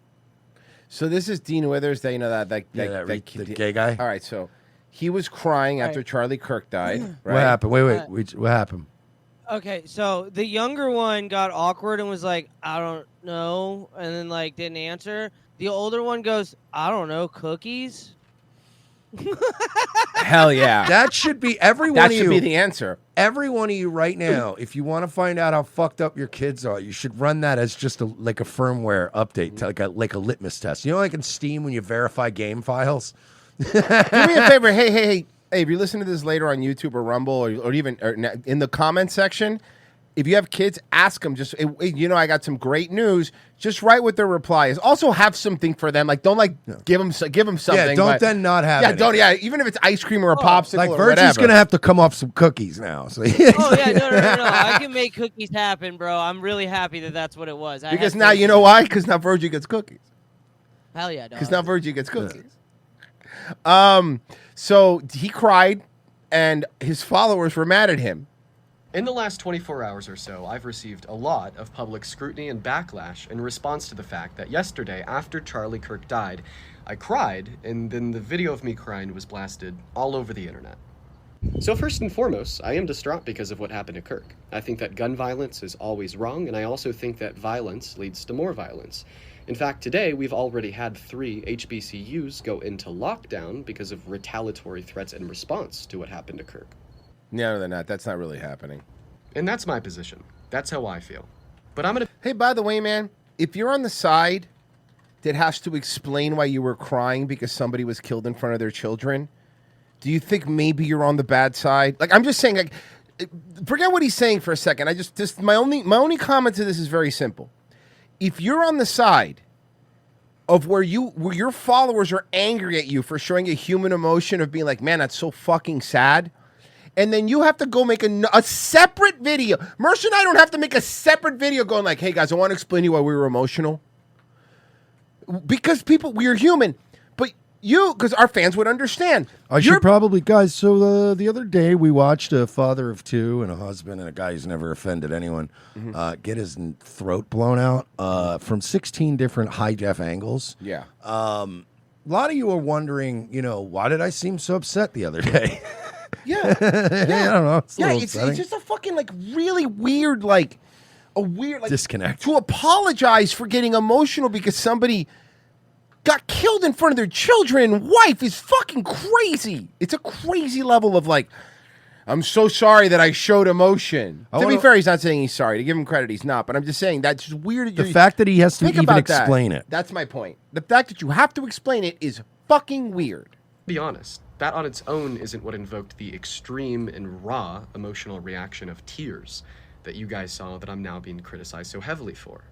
So this is Dean Withers. That the gay guy. All right, so he was crying after Charlie Kirk died. Right? What happened? Wait, what happened? Okay, so the younger one got awkward and was like, I don't know, and then like didn't answer. The older one goes, I don't know, cookies? Hell yeah. That should be every one That of should you. be the answer. Every one of you right now, if you want to find out how fucked up your kids are, you should run that as just like a firmware update, like a litmus test. You know, like in Steam when you verify game files. Do me a favor. Hey, if you listen to this later on YouTube or Rumble or even in the comment section, if you have kids, ask them. Just, I got some great news. Just write what their reply is. Also, have something for them. Like, don't give them something. Yeah, don't then not have it. Yeah, even if it's ice cream or a popsicle Like or Virgie's whatever. gonna have to come off some cookies now. So Oh yeah, no. I can make cookies happen, bro. I'm really happy that that's what it was. Because now you know why? Because now Virgie gets cookies. Hell yeah, dog. Because now Virgie gets cookies. So he cried, and his followers were mad at him. In the last 24 hours or so, I've received a lot of public scrutiny and backlash in response to the fact that yesterday, after Charlie Kirk died, I cried, and then the video of me crying was blasted all over the internet. So first and foremost, I am distraught because of what happened to Kirk. I think that gun violence is always wrong, and I also think that violence leads to more violence. In fact, today we've already had 3 HBCUs go into lockdown because of retaliatory threats in response to what happened to Kirk. No, they're not. That's not really happening. And that's my position. That's how I feel. But I'm gonna... Hey, by the way, man, if you're on the side that has to explain why you were crying because somebody was killed in front of their children, do you think maybe you're on the bad side? Like, I'm just saying, like, forget what he's saying for a second. My only comment to this is very simple. If you're on the side of where your followers are angry at you for showing a human emotion of being like, man, that's so fucking sad, and then you have to go make a separate video. Mercer and I don't have to make a separate video going like, hey guys, I want to explain to you why we were emotional. Because we're human. But because our fans would understand. I should probably, guys. So the other day we watched a father of 2 and a husband and a guy who's never offended anyone get his throat blown out from 16 different high def angles. Yeah. A lot of you are wondering, why did I seem so upset the other day? Yeah. I don't know. It's just a fucking really weird, disconnect. To apologize for getting emotional because somebody got killed in front of their children and wife is fucking crazy. It's a crazy level of I'm so sorry that I showed emotion. To be fair, he's not saying he's sorry. To give him credit, he's not. But I'm just saying that's just weird. The fact that he has to Think even about explain it. That's my point. The fact that you have to explain it is fucking weird. Be honest, that on its own isn't what invoked the extreme and raw emotional reaction of tears that you guys saw that I'm now being criticized so heavily for.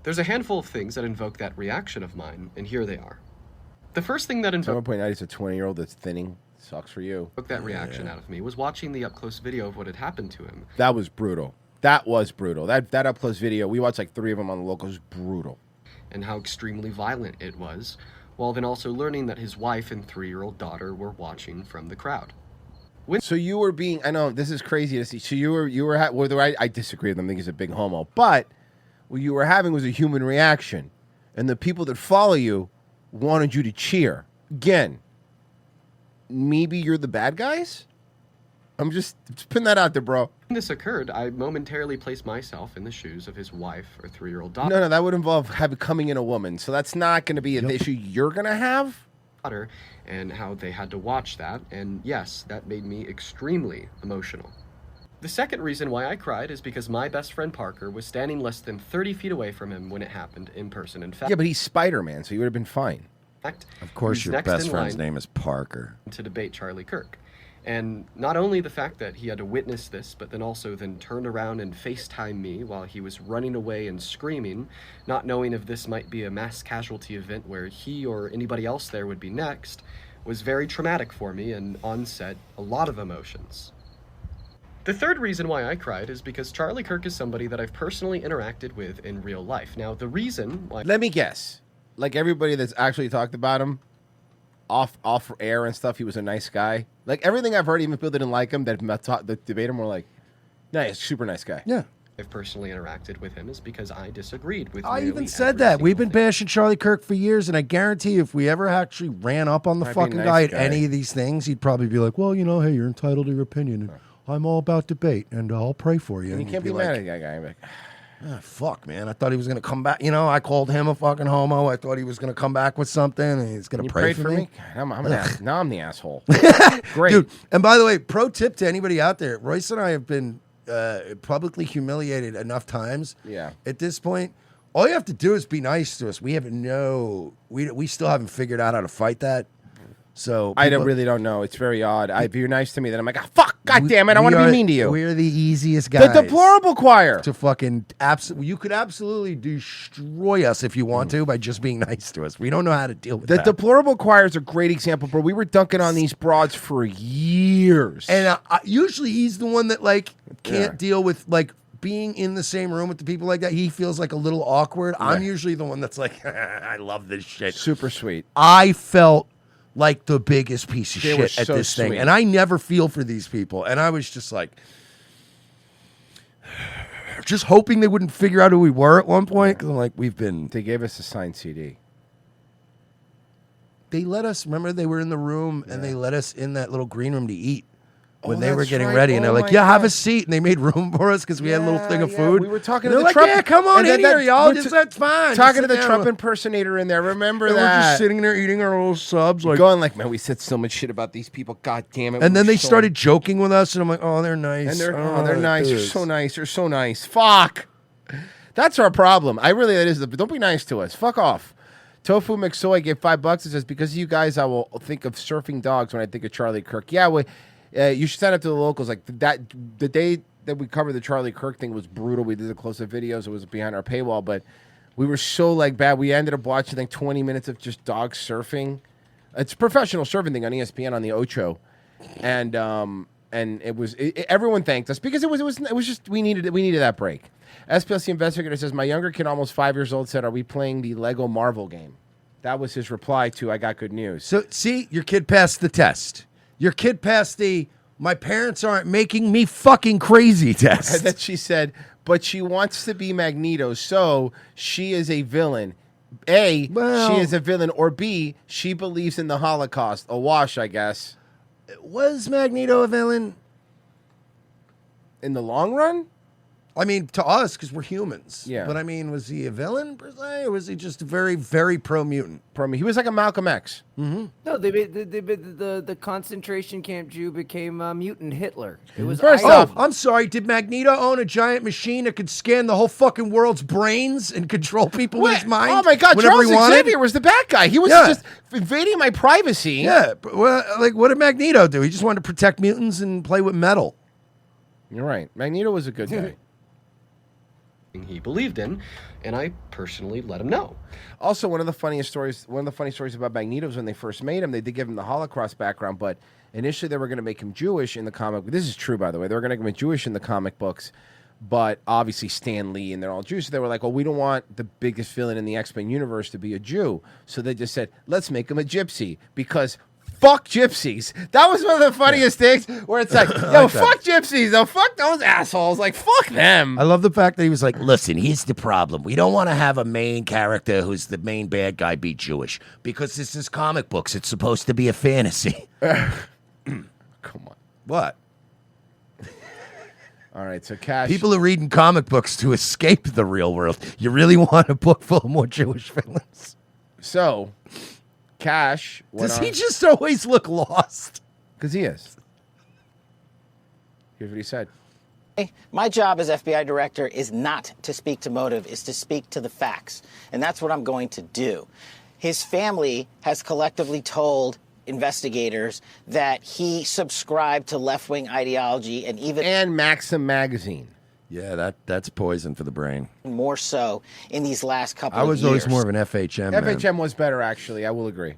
There's a handful of things that invoke that reaction of mine, and here they are. The first thing that Someone pointed out he's a 20-year-old that's thinning. Sucks for you. Took that reaction out of me was watching the up-close video of what had happened to him. That was brutal. That up-close video, we watched 3 of them on the local, was brutal. And how extremely violent it was, while then also learning that his wife and 3-year-old daughter were watching from the crowd. So you were being, I know this is crazy to see. So you were whether I disagree with him, I think he's a big homo, but what you were having was a human reaction, and the people that follow you wanted you to cheer. Again, maybe you're the bad guys? I'm just putting that out there, bro. When this occurred, I momentarily placed myself in the shoes of his wife or 3-year-old daughter. No, that would involve becoming in a woman, so that's not going to be an issue you're going to have. And how they had to watch that, and yes, that made me extremely emotional. The second reason why I cried is because my best friend Parker was standing less than 30 feet away from him when it happened in person. In fact, yeah, but he's Spider-Man, so he would have been fine. Of course, your best friend's name is Parker. To debate Charlie Kirk. And not only the fact that he had to witness this, but then also then turn around and FaceTime me while he was running away and screaming, not knowing if this might be a mass casualty event where he or anybody else there would be next, was very traumatic for me and on set a lot of emotions. The third reason why I cried is because Charlie Kirk is somebody that I've personally interacted with in real life. Now, the reason why... Let me guess. Like everybody that's actually talked about him off air and stuff, he was a nice guy. Like everything I've heard, even people that didn't like him, that debate him, were like, nice, super nice guy. Yeah. I've personally interacted with him is because I disagreed with I nearly even said that. We've been bashing Charlie Kirk for years, and I guarantee if we ever actually ran up on the Might be a fucking nice guy at guy. any of these things, he'd probably be like, well, you know, hey, you're entitled to your opinion, and I'm all about debate, and I'll pray for you. And you he'd can't be like, mad at that guy. Like, "Ah, fuck, man. I thought he was going to come back. You know, I called him a fucking homo. I thought he was going to come back with something, and he's going to you pray prayed for me? God, now I'm the asshole. Great. Dude, and by the way, pro tip to anybody out there, Royce and I have been publicly humiliated enough times. Yeah. At this point, all you have to do is be nice to us. We have we still haven't figured out how to fight that. So I people- really don't know. It's very odd. If you're nice to me, then I'm like, fuck, God damn it, I want to be mean to you. We're the easiest guys. The deplorable choir. To fucking you could absolutely destroy us if you want to by just being nice to us. We don't know how to deal with The that. deplorable choir is a great example, bro. We were dunking on these broads for years. And usually he's the one that like can't deal with like being in the same room with the people like that. He feels like a little awkward. I'm usually the one that's like, I love this shit. Super sweet. I felt like the biggest piece of They were shit at so this thing. sweet. And I never feel for these people. And I was just like, just hoping they wouldn't figure out who we were at one point. Because I'm like, They gave us a signed CD. They let us, remember they were in the room and they let us in that little green room to eat. When Oh, they were that's getting right. ready, and they're Oh like, my "Yeah, have a God. seat," and they made room for us because we had a little thing of Yeah, food. We were talking And to they're the like, Trump. "Yeah, come on and in then here, y'all. we're Just that's fine." Talking to Just the sit Trump down. impersonator in there. Remember And that? we're just sitting there eating our little subs, like going like, man, we said so much shit about these people. God damn it. And we then were they so- started joking with us, and I'm like, "Oh, they're nice. And they're, Oh, they're nice. You're dudes. so nice. You're so nice. Fuck. That's our problem. That is. Don't be nice to us. Fuck off. Tofu McSoy gave $5. It says, because of you guys, I will think of surfing dogs when I think of Charlie Kirk. Yeah, well, you should sign up to the locals. Like that, the day that we covered the Charlie Kirk thing was brutal. We did the close-up videos. It was behind our paywall, but we were so like bad. We ended up watching like 20 minutes of just dogs surfing. It's a professional surfing thing on ESPN on the Ocho, and it was everyone thanked us because it was just we needed that break. SPLC investigator says, my younger kid, almost 5 years old, said, "Are we playing the Lego Marvel game?" That was his reply to "I got good news." So, see, your kid passed the test. Your kid passed the "my parents aren't making me fucking crazy" test. And then she said, but she wants to be Magneto, so she is a villain. A, she is a villain, or B, she believes in the Holocaust. A wash, I guess. Was Magneto a villain? In the long run? I mean, to us, because we're humans. Yeah. But I mean, was he a villain per se, or was he just a very, very pro-mutant? He was like a Malcolm X. Mm-hmm. No, the concentration camp Jew became mutant Hitler. It was First I- off, I'm sorry. Did Magneto own a giant machine that could scan the whole fucking world's brains and control people with his mind? Oh my God, whenever Charles he wanted? Xavier was the bad guy. He was Yeah. just invading my privacy. Yeah, but, well, like what did Magneto do? He just wanted to protect mutants and play with metal. You're right. Magneto was a good guy. he believed in, and I personally let him know. Also, one of the funny stories about Magneto was when they first made him, they did give him the Holocaust background, but initially they were going to make him Jewish in the comic. This is true, by the way. They were going to make him Jewish in the comic books, but obviously Stan Lee and they're all Jews. So they were like, well, we don't want the biggest villain in the X-Men universe to be a Jew. So they just said, let's make him a gypsy because fuck gypsies. That was one of the funniest things where it's like, yo, like that. fuck gypsies. No, fuck those assholes. Like, fuck them. I love the fact that he was like, listen, here's the problem. We don't want to have a main character who's the main bad guy be Jewish because this is comic books. It's supposed to be a fantasy. Come on. What? All right, so Cash. People are reading comic books to escape the real world. You really want a book full of more Jewish villains? So, Cash. Does he just always look lost? Because he is. Here's what he said. My job as FBI director is not to speak to motive, is to speak to the facts. And that's what I'm going to do. His family has collectively told investigators that he subscribed to left-wing ideology and Maxim magazine. Yeah, that's poison for the brain. more so in these last couple I of was years. always more of an FHM man. FHM was better, actually. I will agree.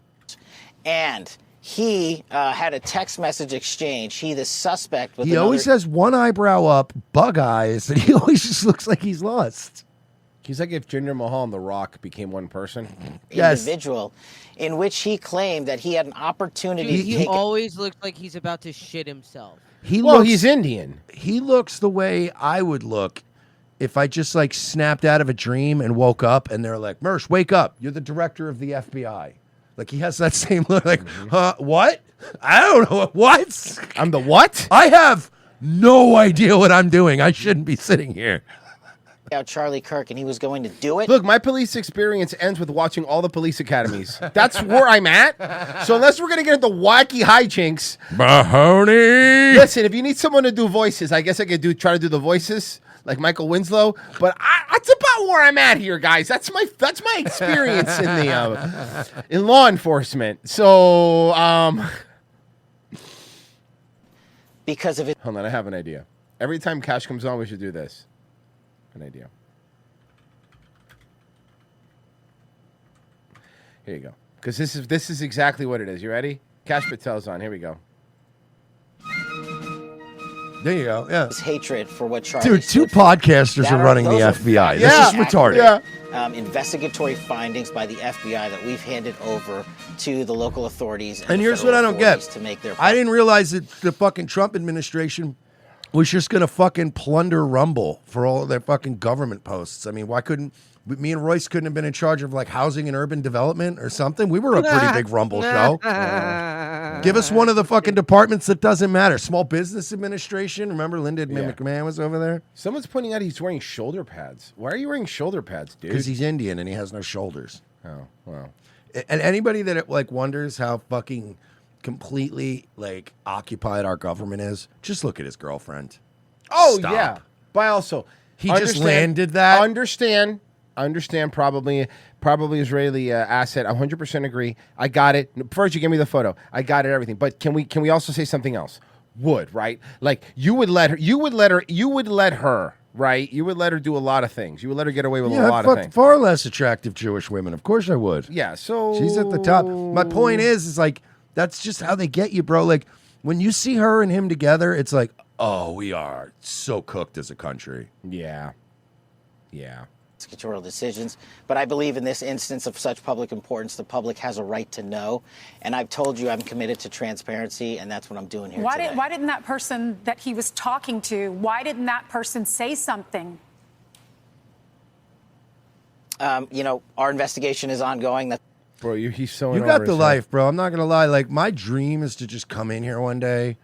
And he had a text message exchange. He, the suspect, with He always has one eyebrow up, bug eyes, and he always just looks like he's lost. He's like if Jinder Mahal and The Rock became one person. individual, in which he claimed that he had an opportunity. Dude, he always looks like he's about to shit himself. He's Indian. He looks the way I would look if I just like snapped out of a dream and woke up and they're like, Mersh, wake up. You're the director of the FBI. Like he has that same look like, what? I don't know. What? I'm the what? I have no idea what I'm doing. I shouldn't be sitting here. Out Charlie Kirk, and he was going to do it. Look, my police experience ends with watching all the police academies. That's where I'm at. So unless we're gonna get into wacky hijinks, Mahoney. Listen, if you need someone to do voices, I guess I could try to do the voices like Michael Winslow. But that's about where I'm at here, guys. That's my experience in the in law enforcement. So because of it. Hold on, I have an idea. Every time Cash comes on, we should do this. An idea. Here you go. Because this is exactly what it is. You ready? Cash Patel's on. Here we go. There you go. Yeah. His hatred for what Charlie. Dude, two podcasters are running the FBI. This is retarded. Investigatory findings by the FBI that we've handed over to the local authorities. And the here's what I federal don't get. authorities to make their. I didn't realize that the fucking Trump administration was just going to fucking plunder Rumble for all of their fucking government posts. I mean, why couldn't me and Royce couldn't have been in charge of like housing and urban development or something? We were a pretty big Rumble show. Give us one of the fucking departments that doesn't matter. Small Business Administration. Remember Linda McMahon was over there? Someone's pointing out he's wearing shoulder pads. Why are you wearing shoulder pads, dude? Because he's Indian and he has no shoulders. Oh, wow. And anybody that like wonders how fucking completely like occupied our government is, just look at his girlfriend. Oh, Stop. yeah. But also, He just landed that. Understand probably Israeli asset. 100% agree. I got it. First, you give me the photo. I got it, everything. But can we also say something else? Right? Like you would let her, right? You would let her do a lot of things. You would let her get away with a lot of things. Far less attractive Jewish women. Of course I would. Yeah, so she's at the top. My point is like that's just how they get you, bro. Like when you see her and him together, it's like, oh, we are so cooked as a country. Yeah. Investigatory decisions, but I believe in this instance of such public importance, the public has a right to know. And I've told you I'm committed to transparency, and that's what I'm doing here today. Why didn't that person that he was talking to, why didn't that person say something? Our investigation is ongoing. Bro, he's so. You got the life, bro. I'm not gonna lie. Like my dream is to just come in here one day,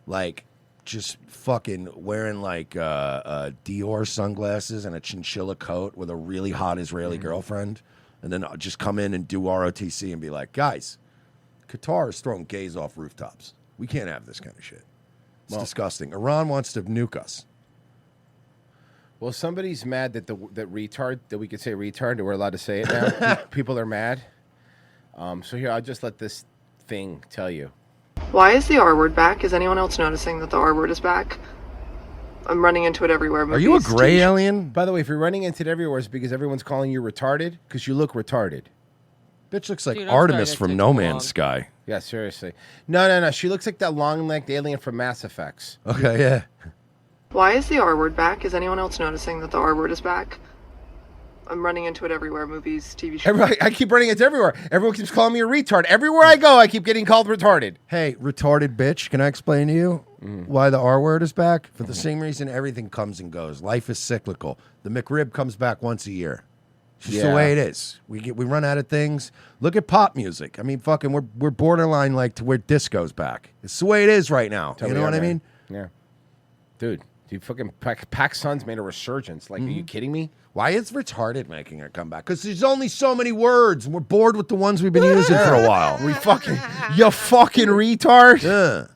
like just fucking wearing like Dior sunglasses and a chinchilla coat with a really hot Israeli girlfriend, and then I'll just come in and do ROTC and be like, guys, Qatar is throwing gays off rooftops. We can't have this kind of shit. It's disgusting. Iran wants to nuke us. Well, somebody's mad that that we could say retard, that we're allowed to say it now. People are mad. So here, I'll just let this thing tell you. Why is the R word back? Is anyone else noticing that the R word is back? I'm running into it everywhere. Are you a gray alien? By the way, if you're running into it everywhere, it's because everyone's calling you retarded because you look retarded. Bitch looks like Artemis from No Man's Sky. Yeah, seriously. No. She looks like that long-legged alien from Mass Effects. Okay, yeah. Why is the R word back? Is anyone else noticing that the R word is back? I'm running into it everywhere. Movies, TV shows. I keep running into it everywhere. Everyone keeps calling me a retard. Everywhere I go, I keep getting called retarded. Hey, retarded bitch, can I explain to you why the R word is back? For the same reason everything comes and goes. Life is cyclical. The McRib comes back once a year. It's just the way it is. We run out of things. Look at pop music. I mean, fucking, we're borderline like to where disco's back. It's the way it is right now. You know what I mean? Yeah. Dude, fucking PacSun's made a resurgence. Like, are you kidding me? Why is retarded making a comeback? Because there's only so many words, and we're bored with the ones we've been using for a while. You fucking retard.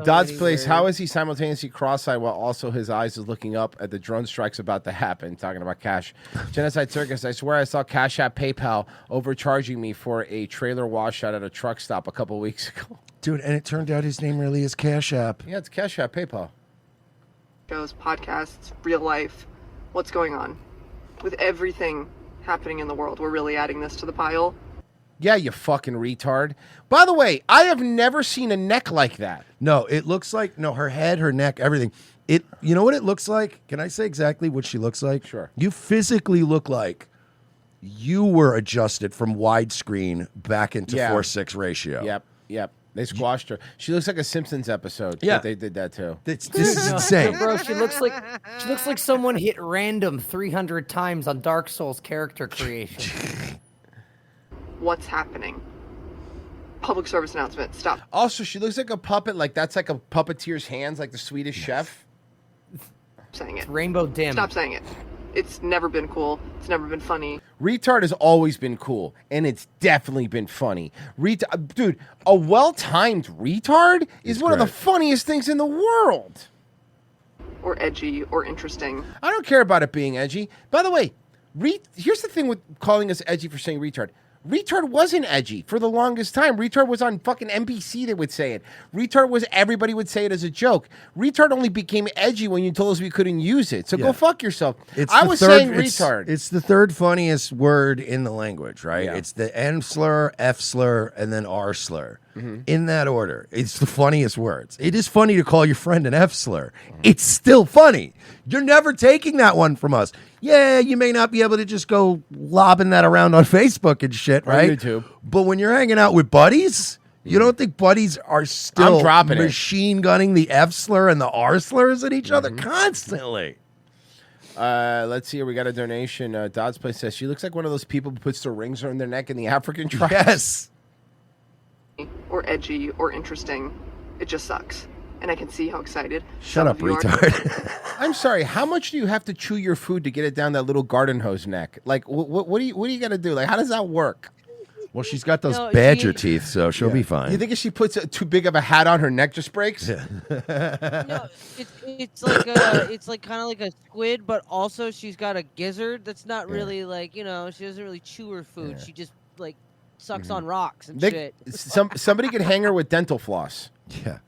Dodd's Place, how is he simultaneously cross-eyed while also his eyes is looking up at the drone strikes about to happen? Talking about Cash. Genocide Circus, I swear I saw Cash App PayPal overcharging me for a trailer washout at a truck stop a couple weeks ago. Dude, and it turned out his name really is Cash App. Yeah, it's Cash App PayPal. Shows, podcasts, real life. What's going on? With everything happening in the world, we're really adding this to the pile. Yeah, you fucking retard. By the way, I have never seen a neck like that. No, it looks like her head, her neck, everything. You know what it looks like? Can I say exactly what she looks like? Sure. You physically look like you were adjusted from widescreen back into 4:6 ratio. Yep. They squashed her. She looks like a Simpsons episode. Yeah. But they did that too. This is insane. Bro, she looks like someone hit random 300 times on Dark Souls character creation. What's happening? Public service announcement. Stop. Also, she looks like a puppet. Like that's like a puppeteer's hands, like the Swedish chef. Saying it. Rainbow Dim. Stop saying it. It's never been cool. It's never been funny. Retard has always been cool, and it's definitely been funny. Dude, a well-timed retard is one of the funniest things in the world. Or edgy or interesting. I don't care about it being edgy. By the way, here's the thing with calling us edgy for saying retard. Retard wasn't edgy for the longest time. Retard was on fucking NBC. They would say it. Retard was everybody would say it as a joke. Retard only became edgy when you told us we couldn't use it. So go fuck yourself. I was saying retard. It's the third funniest word in the language, right? Yeah. It's the N slur, F slur, and then R slur. Mm-hmm. In that order. It's the funniest words. It is funny to call your friend an F slur. It's still funny. You're never taking that one from us. Yeah, you may not be able to just go lobbing that around on Facebook and shit, Or right? YouTube. But when you're hanging out with buddies, you don't think buddies are still dropping it. machine gunning the F slur and the R slurs at each other Mm-hmm. constantly? Let's see here. We got a donation. Dodds Place says she looks like one of those people who puts the rings around their neck in the African tribes. Yes. Or edgy or interesting. It just sucks. And I can see how excited. Shut up, retard. I'm sorry. How much do you have to chew your food to get it down that little garden hose neck? Like, what do you got to do? Like, how does that work? Well, she's got those No, badger teeth, so she'll be fine. You think if she puts too big of a hat on, her neck just breaks? No, it's like kind of like a squid, but also she's got a gizzard that's not really like she doesn't really chew her food. She just like sucks on rocks and shit. Somebody could hang her with dental floss. Yeah.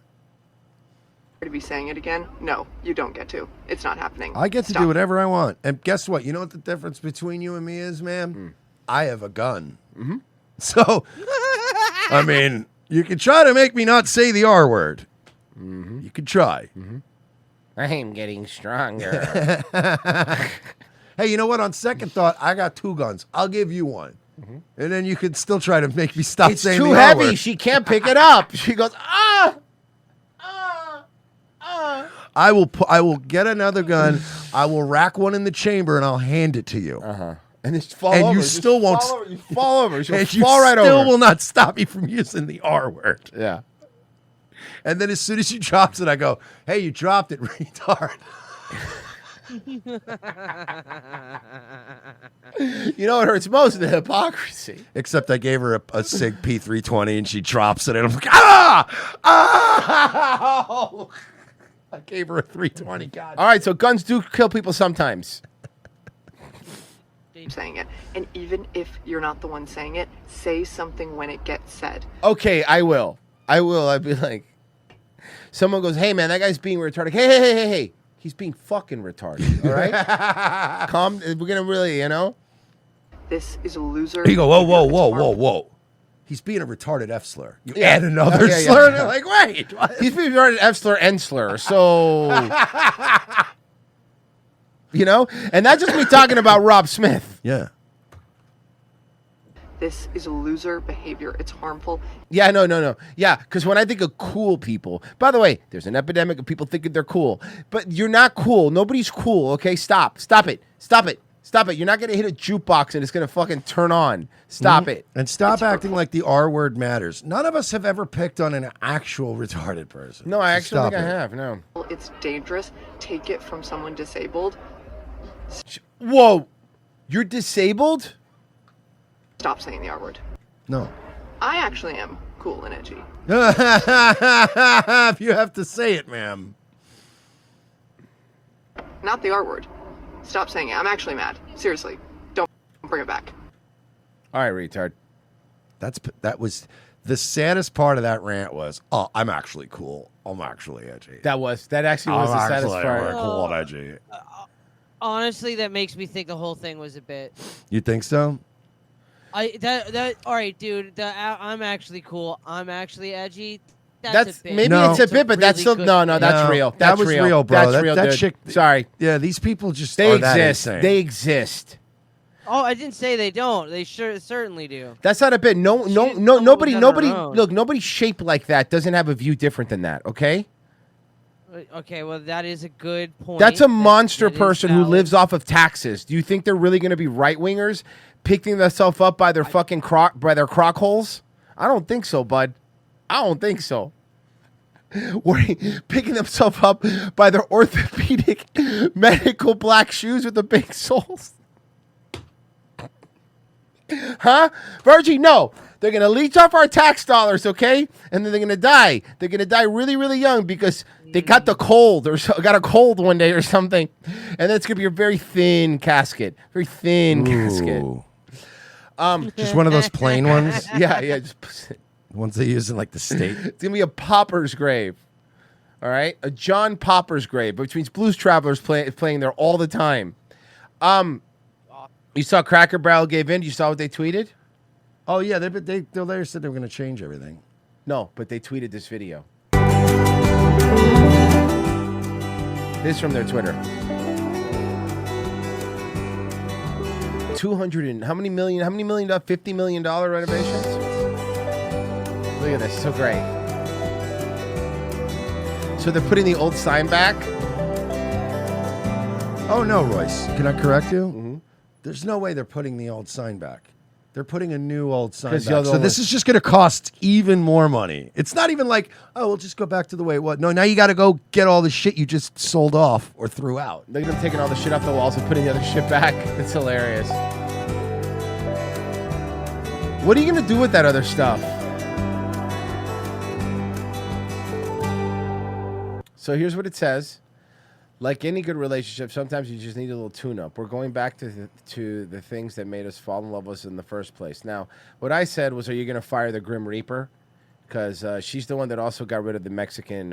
To be saying it again? No, you don't get to. It's not happening. I get to Stop. do whatever I want. And guess what? You know what the difference between you and me is, man? I have a gun. Mm-hmm. So, I mean, you can try to make me not say the R word. Mm-hmm. You could try. I am getting stronger. Hey, you know what? On second thought, I got two guns. I'll give you one. And then you could still try to make me stop It's saying too the R heavy. word. She can't pick it up. She goes, ah! I will get another gun. I will rack one in the chamber and I'll hand it to you. And just fall and over. you Just still won't. fall over. You fall over. She'll And you fall right still over. will not stop me from using the R word. Yeah. And then as soon as she drops it, I go, "Hey, you dropped it, retard." You know what hurts most? The hypocrisy. Except I gave her a Sig P320 and she drops it, and I'm like, ah! Ah! I gave her a 320. God. All right, so guns do kill people sometimes. I'm saying it. And even if you're not the one saying it, say something when it gets said. Okay, I will. I'd be like, someone goes, "Hey, man, that guy's being retarded." Hey. He's being fucking retarded. All right? Calm. We're going to really, This is a loser. You go, whoa. He's being a retarded F slur. You add another Yeah. slur, and they're like, wait. What? He's being retarded F slur, N slur. So, and that's just me talking about Rob Smith. Yeah. This is a loser behavior. It's harmful. Yeah, no. Yeah, because when I think of cool people, by the way, there's an epidemic of people thinking they're cool, but you're not cool. Nobody's cool, okay? Stop it. You're not going to hit a jukebox and it's going to fucking turn on. Stop it. And stop acting like the R word matters. None of us have ever picked on an actual retarded person. No, I So actually think stop I it. have, no. It's dangerous. Take it from someone disabled. Whoa, you're disabled? Stop saying the R word. No. I actually am cool and edgy. If you have to say it, ma'am. Not the R word. Stop saying it. I'm actually mad. Seriously. Don't bring it back. All right, retard. That was the saddest part of that rant was, oh, I'm actually cool. I'm actually edgy. That actually was the saddest part. Cool and edgy. Honestly, that makes me think the whole thing was a bit. You think so? All right, dude. I'm actually cool. I'm actually edgy. That's a bit. maybe No. it's a bit, but that's still no. That's real. That That's was real. real, bro. That's real, that dude. chick. Sorry. Yeah, these people just They are that exist. insane. They exist. Oh, I didn't say they don't. They certainly do. That's not a bit. No, nobody, on her nobody. own. Look, nobody shaped like that doesn't have a view different than that. Okay. Okay, well that is a good point. That's a monster that is person who valid. lives off of taxes. Do you think they're really going to be right wingers, picking themselves up by their fucking crock holes? I don't think so, bud. I don't think so. Picking themselves up by their orthopedic medical black shoes with the big soles. Huh? Virgie, no. They're going to leech off our tax dollars, okay? And then they're going to die. They're going to die really, really young because they got the cold or got a cold one day or something. And then it's going to be a very thin casket. Very thin casket. Just one of those plain ones. Yeah. Ones they use in like the state. It's going to be a pauper's grave. All right? A John Popper's grave, which means Blues Travelers playing there all the time. You saw Cracker Barrel gave in? You saw what they tweeted? Oh, yeah. They later said they were going to change everything. No, but they tweeted this video. This is from their Twitter. 200 and how many million? $50 million renovations? Look at this, so great. So they're putting the old sign back. Oh no, Royce. Can I correct you? Mm-hmm. There's no way they're putting the old sign back. They're putting a new old sign back. So this is just going to cost even more money. It's not even like, oh, we'll just go back to the way it was. No, now you got to go get all the shit you just sold off or threw out. Look at them taking all the shit off the walls and putting the other shit back. It's hilarious. What are you going to do with that other stuff? So here's what it says. Like any good relationship, sometimes you just need a little tune-up. We're going back to the things that made us fall in love with us in the first place. Now, what I said was, are you going to fire the Grim Reaper? Because she's the one that also got rid of the Mexican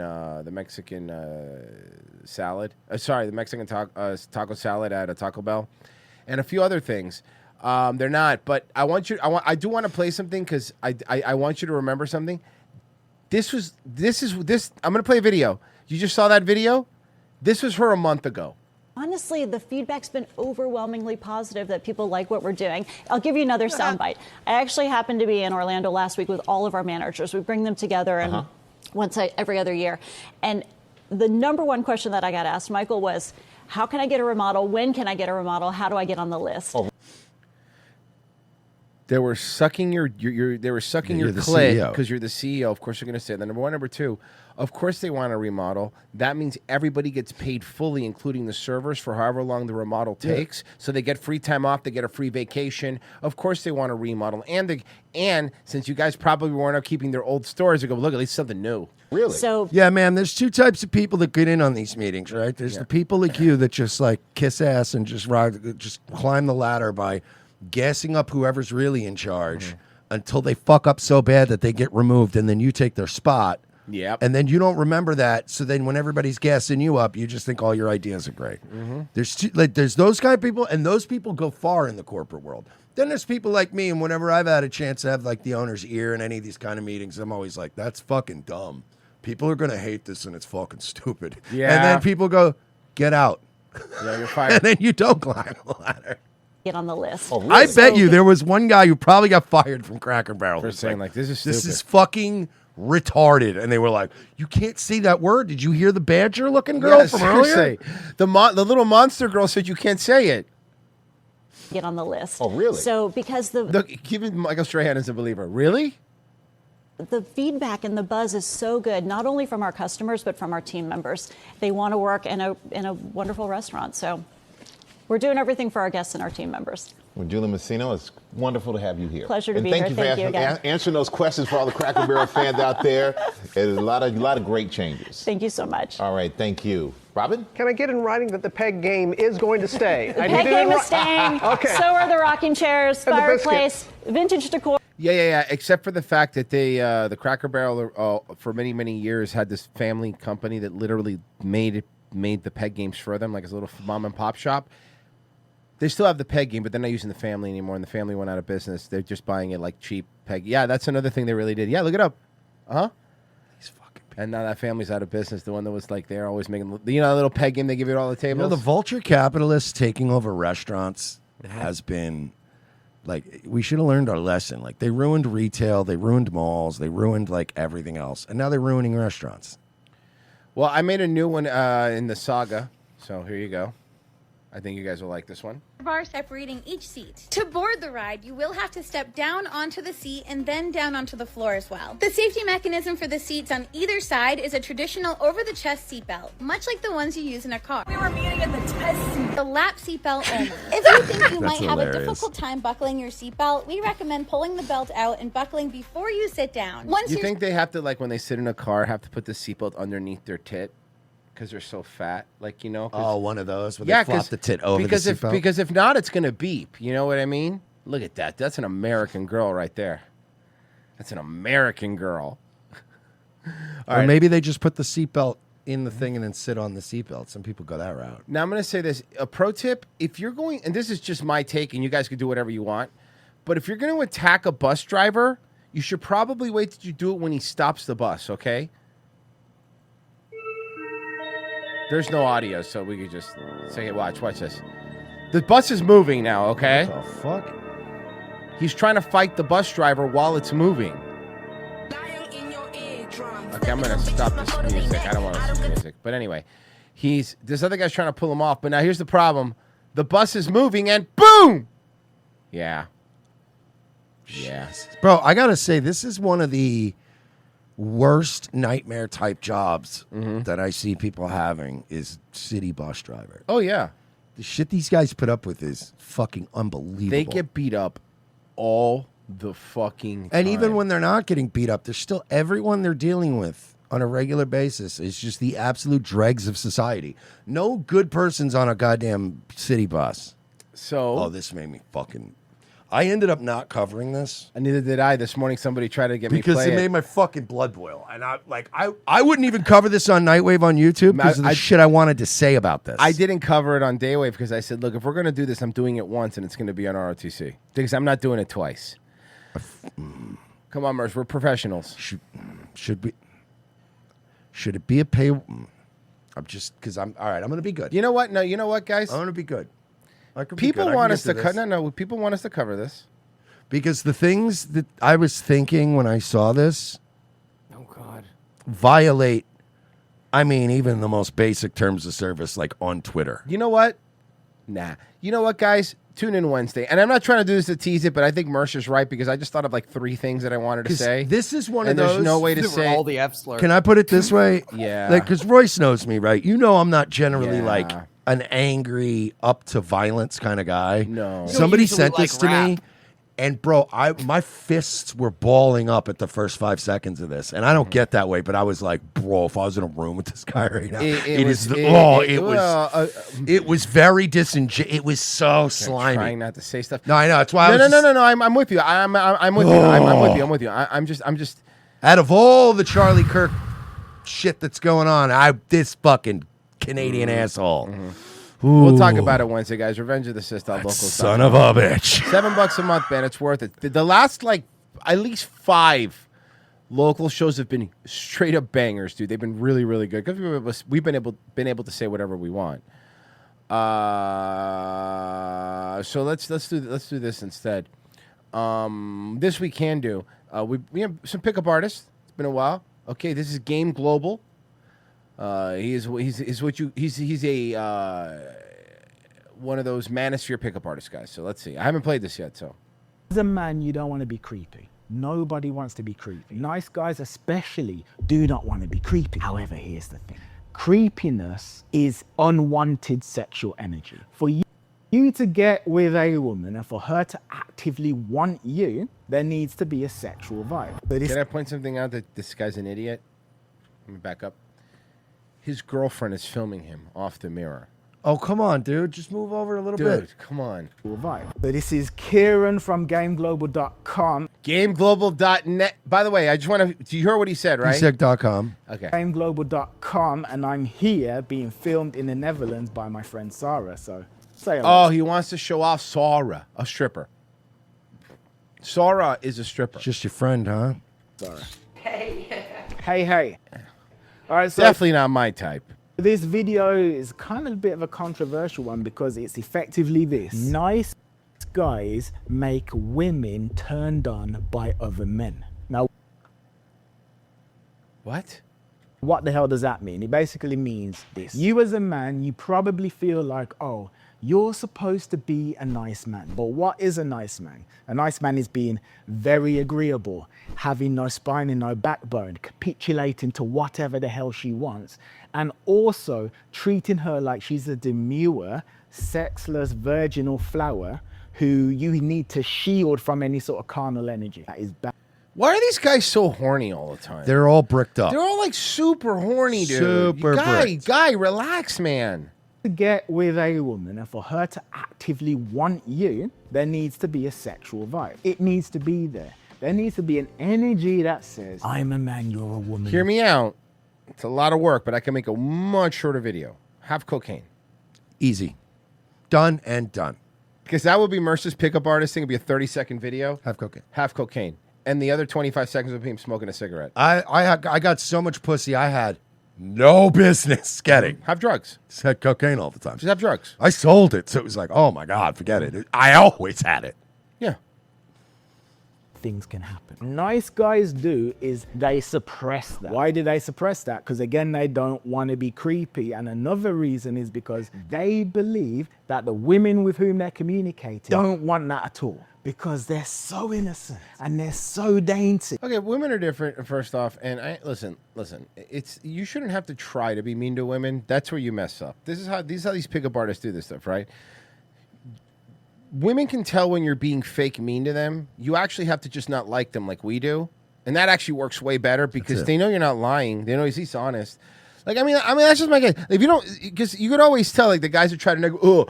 salad. The Mexican taco salad at a Taco Bell, and a few other things. They're not, but I do want to play something because I want you to remember something. This. I'm going to play a video. You just saw that video? This was her a month ago. Honestly, the feedback's been overwhelmingly positive that people like what we're doing. I'll give you another soundbite. I actually happened to be in Orlando last week with all of our managers. We bring them together and every other year. And the number one question that I got asked, Michael, was, how can I get a remodel? When can I get a remodel? How do I get on the list? They were sucking your clay because you're the CEO. Of course, you're going to say that. Number one. Number two, of course they want to remodel. That means everybody gets paid fully, including the servers, for however long the remodel takes. So they get free time off. They get a free vacation. Of course they want to remodel. And since you guys probably weren't up keeping their old stores, they go, look, at least something new. Really? So yeah, man, there's two types of people that get in on these meetings, right? There's the people like you that just like kiss ass and just climb the ladder by gassing up whoever's really in charge until they fuck up so bad that they get removed, and then you take their spot. Yep. And then you don't remember that, so then when everybody's gassing you up, you just think all your ideas are great. There's those kind of people, and those people go far in the corporate world. Then there's people like me, and whenever I've had a chance to have like the owner's ear in any of these kind of meetings, I'm always like, that's fucking dumb. People are gonna hate this, and it's fucking stupid. Yeah. And then people go, get out. Yeah, you're fired. And then you don't climb the ladder. Get on the list. I bet you there was one guy who probably got fired from Cracker Barrel. For saying like, this is This stupid. is fucking retarded. And they were like, you can't say that word. Did you hear the badger looking girl Yeah, from earlier? seriously. The little monster girl said you can't say it. Get on the list. Oh, really? So because Look, even Michael Strahan is a believer. Really? the feedback and the buzz is so good, not only from our customers, but from our team members. They want to work in a wonderful restaurant. So we're doing everything for our guests and our team members. Well, Julie Messino, it's wonderful to have you here. Pleasure to and be thank here. You for Thank you again. answering those questions for all the Cracker Barrel fans out there. There's a lot of great changes. Thank you so much. All right, thank you. Robin? Can I get in writing that the peg game is going to stay? The peg game is staying. Okay. So are the rocking chairs, And the fireplace, vintage decor. Yeah. Except for the fact that they, the Cracker Barrel, for many, many years had this family company that literally made the peg games for them, like a little mom and pop shop. They still have the peg game, but they're not using the family anymore, and the family went out of business. They're just buying it like cheap peg. Yeah, that's another thing they really did. Yeah, look it up. Uh-huh. And now that family's out of business. The one that was like they're always making, the little peg game they give you at all the You tables. know, the vulture capitalists taking over restaurants has been like, we should have learned our lesson. Like, they ruined retail, they ruined malls, they ruined like everything else, and now they're ruining restaurants. Well, I made a new one in the saga, so here you go. I think you guys will like this one. Bar separating each seat. To board the ride, you will have to step down onto the seat and then down onto the floor as well. The safety mechanism for the seats on either side is a traditional over-the-chest seatbelt, much like the ones you use in a car. We were meeting in the test seat. The lap seatbelt only. If you think you might have a difficult time buckling your seatbelt, we recommend pulling the belt out and buckling before you sit down. You think they have to, like, when they sit in a car, have to put the seatbelt underneath their tit? Because they're so fat, like, you know. Oh, one of those where they flop the tit over because the if seatbelt? because if not, it's gonna beep. You know what I mean? Look at that. That's an American girl right there. That's an American girl. Or maybe they just put the seatbelt in the thing and then sit on the seatbelt. Some people go that route. Now I'm gonna say this: a pro tip: if you're going, and this is just my take, and you guys can do whatever you want, but if you're going to attack a bus driver, you should probably wait till you do it when he stops the bus. Okay? There's no audio, so we could just say it. Watch this. The bus is moving now, okay? What the fuck? He's trying to fight the bus driver while it's moving. Okay, I'm going to stop this music. I don't want to listen to music. But anyway, this other guy's trying to pull him off. But now here's the problem. The bus is moving and boom! Yeah. Bro, I got to say, this is one of the worst nightmare type jobs that I see people having is city bus driver. Oh, yeah. The shit these guys put up with is fucking unbelievable. They get beat up all the fucking time. And even when they're not getting beat up, there's still everyone they're dealing with on a regular basis is just the absolute dregs of society. No good person's on a goddamn city bus. So, this made me fucking... I ended up not covering this. And neither did I. This morning somebody tried to get me because play it made my fucking blood boil. And I wouldn't even cover this on Nightwave on YouTube because of the shit I wanted to say about this. I didn't cover it on Daywave because I said, look, if we're going to do this, I'm doing it once and it's going to be on ROTC. Because I'm not doing it twice. Come on, Merce. We're professionals. Should it be a pay? I'm just because I'm all right. I'm going to be good. You know what? No, you know what, guys? I'm going to be good. People want us to cover. No. People want us to cover this because the things that I was thinking when I saw this, oh God, violate. I mean, even the most basic terms of service, like on Twitter. You know what? Nah. You know what, guys? Tune in Wednesday, and I'm not trying to do this to tease it, but I think Mercer's right because I just thought of like 3 things that I wanted to say. This is one and of those. There's no way to There were say all the F slurs. Can I put it this way? Yeah. Like, because Royce knows me, right? You know, I'm not generally Yeah. like an angry, up to violence kind of guy. No. Somebody usually sent like this to me, rap. and bro, my fists were balling up at the first 5 seconds of this, and I don't get that way, but I was like, bro, if I was in a room with this guy right now, it was very disingenuous. It was so slimy. Trying not to say stuff. No, I know. That's why. No. I'm with you. I'm with you. I'm with you. I'm just. Out of all the Charlie Kirk shit that's going on, this fucking Canadian asshole. We'll talk about it Wednesday, guys. Revenge of the Sith. Son of a bitch. $7 a month, man. It's worth it. The last at least 5 local shows have been straight up bangers, dude. They've been really, really good because we've been able to say whatever we want. So let's do this instead. This we can do. We have some pickup artists. It's been a while. Okay, this is Game Global. He's one of those Manosphere pickup artist guys. So let's see. I haven't played this yet, so. As a man, you don't want to be creepy. Nobody wants to be creepy. Nice guys especially do not want to be creepy. However, here's the thing. Creepiness is unwanted sexual energy. For you to get with a woman and for her to actively want you, there needs to be a sexual vibe. Can I point something out that this guy's an idiot? Let me back up. His girlfriend is filming him off the mirror. Oh, come on, dude. Just move over a little bit. Dude, come on. Vibe. So this is Kieran from GameGlobal.com. GameGlobal.net. By the way, I just want to... Do you hear what he said, right? He said .com. Okay. GameGlobal.com, and I'm here being filmed in the Netherlands by my friend Sarah, so... Say Oh, he wants to show off Sora, a stripper. Sora is a stripper. Just your friend, huh? Sorry. Hey. All right, so Definitely not my type. this video is kind of a bit of a controversial one because it's effectively this. Nice guys make women turned on by other men. Now, what? What the hell does that mean? It basically means this. You as a man, you probably feel like, oh, you're supposed to be a nice man. But what is a nice man? A nice man is being very agreeable, having no spine and no backbone, capitulating to whatever the hell she wants, and also treating her like she's a demure, sexless, virginal flower who you need to shield from any sort of carnal energy. That is bad. Why are these guys so horny all the time? They're all bricked up. They're all like super horny, dude. Super bricked. Guy, relax, man. To get with a woman and for her to actively want you, there needs to be a sexual vibe. It needs to be there. There needs to be an energy that says, I'm a man, you're a woman. Hear me out. It's a lot of work, but I can make a much shorter video. Have cocaine. Easy. Done and done. Because that would be Mercer's pickup artist thing. It'd be a 30-second video. Have cocaine. Have cocaine. And the other 25 seconds would be him smoking a cigarette. I got so much pussy I had no business getting. Have drugs. Just had cocaine all the time. Just have drugs. I sold it, so it was like, oh my God, forget it. I always had it. Yeah. Things can happen. Nice guys do is they suppress that. Why do they suppress that? Because again, they don't want to be creepy. And another reason is because they believe that the women with whom they're communicating don't want that at all. Because they're so innocent and they're so dainty. Okay, women are different, first off. And listen. It's you shouldn't have to try to be mean to women. That's where you mess up. This is how these pickup artists do this stuff, right? Women can tell when you're being fake mean to them. You actually have to just not like them like we do. And that actually works way better because they know you're not lying. They know he's honest. Like, I mean, that's just my guess. If you don't, because you could always tell, like, the guys who try to neg, oh,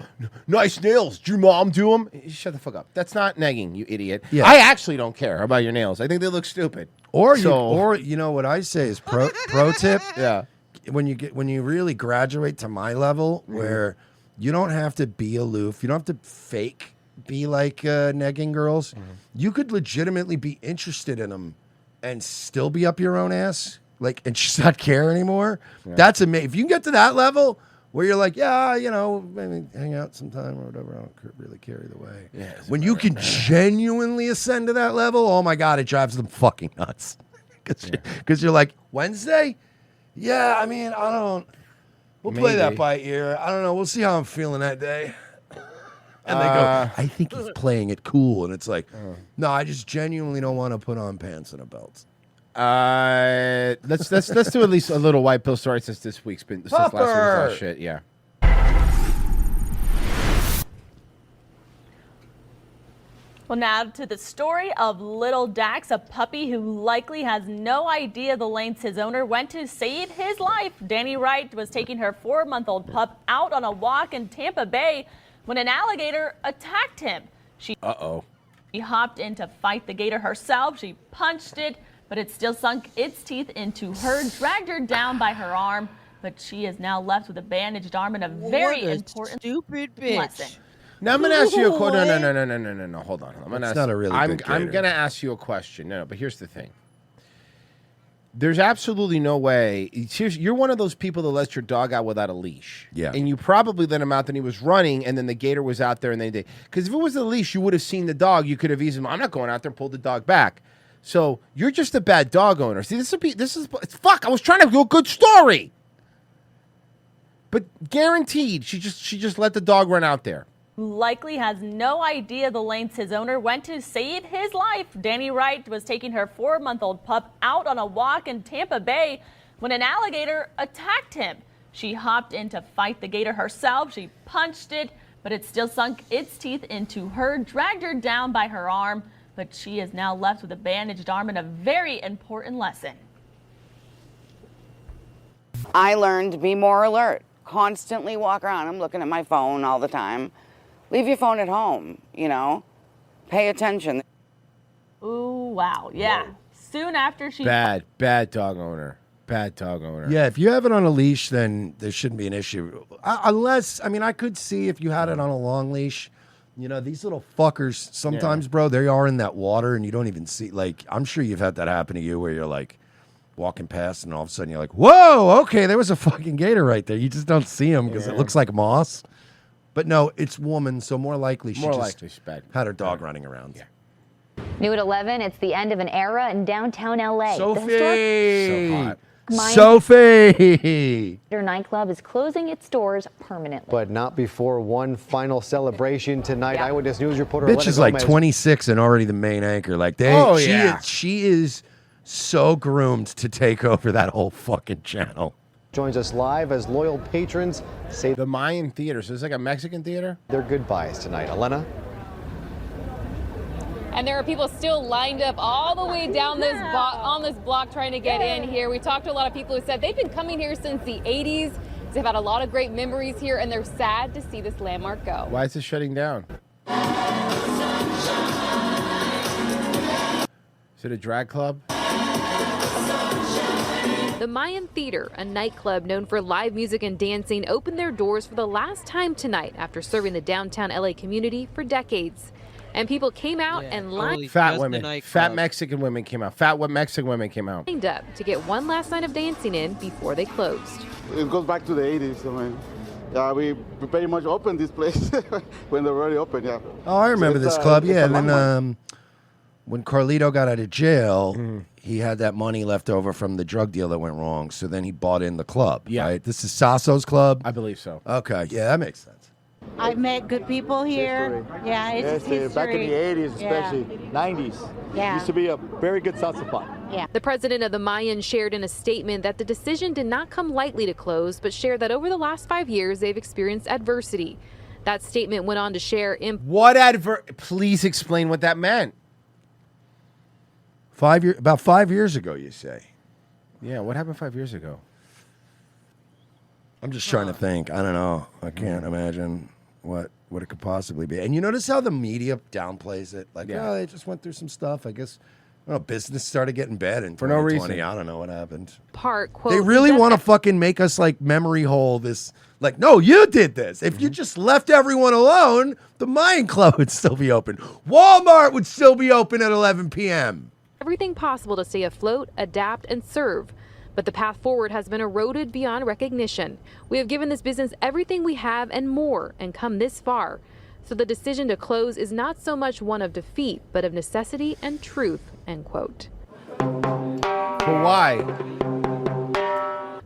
nice nails. Did your mom do them? Shut the fuck up. That's not negging, you idiot. Yeah. I actually don't care about your nails. I think they look stupid. Or you know what I say is pro tip. Yeah. When you really graduate to my level, where you don't have to be aloof, you don't have to fake be like negging girls. You could legitimately be interested in them and still be up your own ass. Like, and just not care anymore. Yeah. That's amazing. If you can get to that level where you're like, yeah, you know, maybe hang out sometime or whatever. I don't really care either way. Yeah, when you can genuinely ascend to that level, oh my God, it drives them fucking nuts. Because you're like, Wednesday? Yeah, I mean, I don't. We'll play that by ear. I don't know. We'll see how I'm feeling that day. And they go, I think he's playing it cool. And it's like, no, I just genuinely don't want to put on pants and a belt. Let's do at least a little white pill story since this week's been since last week's all shit. Yeah. Well, now to the story of little Dax, a puppy who likely has no idea the lengths his owner went to save his life. Danny Wright was taking her 4-month-old pup out on a walk in Tampa Bay when an alligator attacked him. She hopped in to fight the gator herself. She punched it, but it still sunk its teeth into her, dragged her down by her arm, but she is now left with a bandaged arm and a very important stupid bitch. lesson. Now I'm going to ask you a question. No. Hold on. I'm going to ask you a question. No, but here's the thing. There's absolutely no way. You're one of those people that lets your dog out without a leash. Yeah. And you probably let him out, then he was running, and then the gator was out there, and they because if it was a leash, you would have seen the dog. You could have easily. I'm not going out there and pulled the dog back. So you're just a bad dog owner. See, fuck. I was trying to do a good story, but guaranteed, she just let the dog run out there. Who likely has no idea the lengths his owner went to save his life. Danny Wright was taking her 4-month-old pup out on a walk in Tampa Bay when an alligator attacked him. She hopped in to fight the gator herself. She punched it, but it still sunk its teeth into her, dragged her down by her arm, but she is now left with a bandaged arm and a very important lesson. I learned to be more alert, constantly walk around. I'm looking at my phone all the time. Leave your phone at home, you know. Pay attention. Ooh, wow. Yeah. Soon after she... Bad dog owner. bad dog owner. Yeah, if you have it on a leash, then there shouldn't be an issue. Unless, I mean, I could see if you had it on a long leash. You know, these little fuckers, sometimes, bro, they are in that water and you don't even see. Like, I'm sure you've had that happen to you where you're like walking past and all of a sudden you're like, whoa, okay, there was a fucking gator right there. You just don't see him because it looks like moss. But no, it's woman, so more likely she just had her dog running around. Yeah. New at 11, it's the end of an era in downtown LA. Sophie! So hot. Sophie! Their nightclub is closing its doors permanently. But not before one final celebration tonight. Yeah. Eyewitness News reporter Bitch Elena is like Gomez. 26 and already the main anchor. Like she is so groomed to take over that whole fucking channel. Joins us live as loyal patrons say the Mayan Theater. So it's like a Mexican theater? Their goodbyes tonight. Elena? And there are people still lined up all the way down this on this block trying to get in here. We talked to a lot of people who said they've been coming here since the 80s. They've had a lot of great memories here, and they're sad to see this landmark go. Why is it shutting down? Is it a drag club? The Mayan Theater, a nightclub known for live music and dancing, opened their doors for the last time tonight after serving the downtown LA community for decades. And people came out and lined Fat women. Fat Mexican women came out. Mexican women came out. up to get one last night of dancing in before they closed. It goes back to the 80s. I mean, yeah, we pretty much opened this place when they were already open, yeah. Oh, I remember So this it's, club. it's Yeah, a and long then when Carlito got out of jail, he had that money left over from the drug deal that went wrong. So then he bought in the club. Yeah, right? This is Sasso's club. I believe so. Okay, yeah, that makes sense. I've met good people here. Yeah, it's history. Back in the 80s, especially 90s. Yeah. Used to be a very good salsa spot. Yeah. The president of the Mayan shared in a statement that the decision did not come lightly to close, but shared that over the last 5 years they've experienced adversity. That statement went on to share Please explain what that meant. About 5 years ago, you say? Yeah, what happened 5 years ago? I'm just trying to think. I don't know. I can't imagine what it could possibly be. And you notice how the media downplays it? Like, oh, they just went through some stuff. I guess, I don't know, business started getting bad in For no 2020. reason. I don't know what happened. Quote, They really want to fucking make us like memory hole this. Like, no, you did this. If you just left everyone alone, the Mayan Club would still be open. Walmart would still be open at 11 p.m. everything possible to stay afloat, adapt, and serve. But the path forward has been eroded beyond recognition. We have given this business everything we have and more and come this far. So the decision to close is not so much one of defeat, but of necessity and truth, end quote. But why?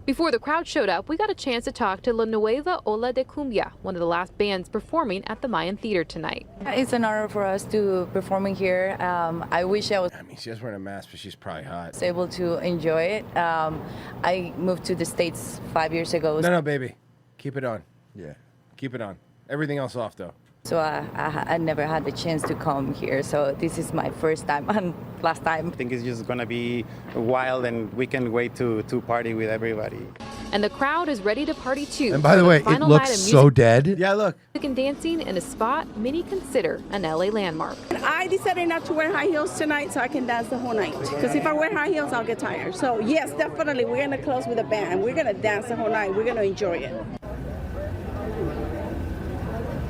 Before the crowd showed up, we got a chance to talk to La Nueva Ola de Cumbia, one of the last bands performing at the Mayan Theater tonight. It's an honor for us to performing here. I wish I was She's wearing a mask, but she's probably hot. able to enjoy it. I moved to the States 5 years ago. No, baby. Keep it on. Yeah. Keep it on. Everything else off, though. So I never had the chance to come here. So this is my first time and last time. I think it's just going to be wild and we can wait to party with everybody. And the crowd is ready to party too. And by the for way, it final looks night of so dead. Yeah, look. music and dancing in a spot many consider an LA landmark. I decided not to wear high heels tonight so I can dance the whole night. Because if I wear high heels, I'll get tired. So yes, definitely, we're going to close with a band. We're going to dance the whole night. We're going to enjoy it.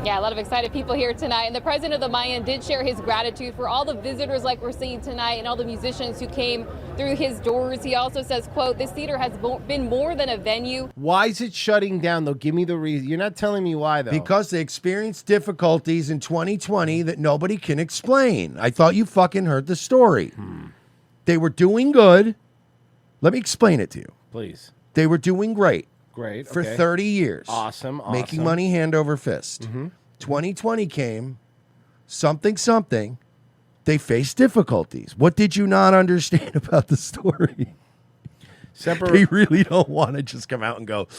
Yeah, a lot of excited people here tonight. And the president of the Mayan did share his gratitude for all the visitors like we're seeing tonight and all the musicians who came through his doors. He also says, quote, this theater has been more than a venue. Why is it shutting down, though? Give me the reason. You're not telling me why, though. Because they experienced difficulties in 2020 that nobody can explain. I thought you fucking heard the story. They were doing good. Let me explain it to you. Please. They were doing great. Great. For okay. 30 years. Awesome. Making money hand over fist. 2020 came, something. They faced difficulties. What did you not understand about the story? They really don't want to just come out and go,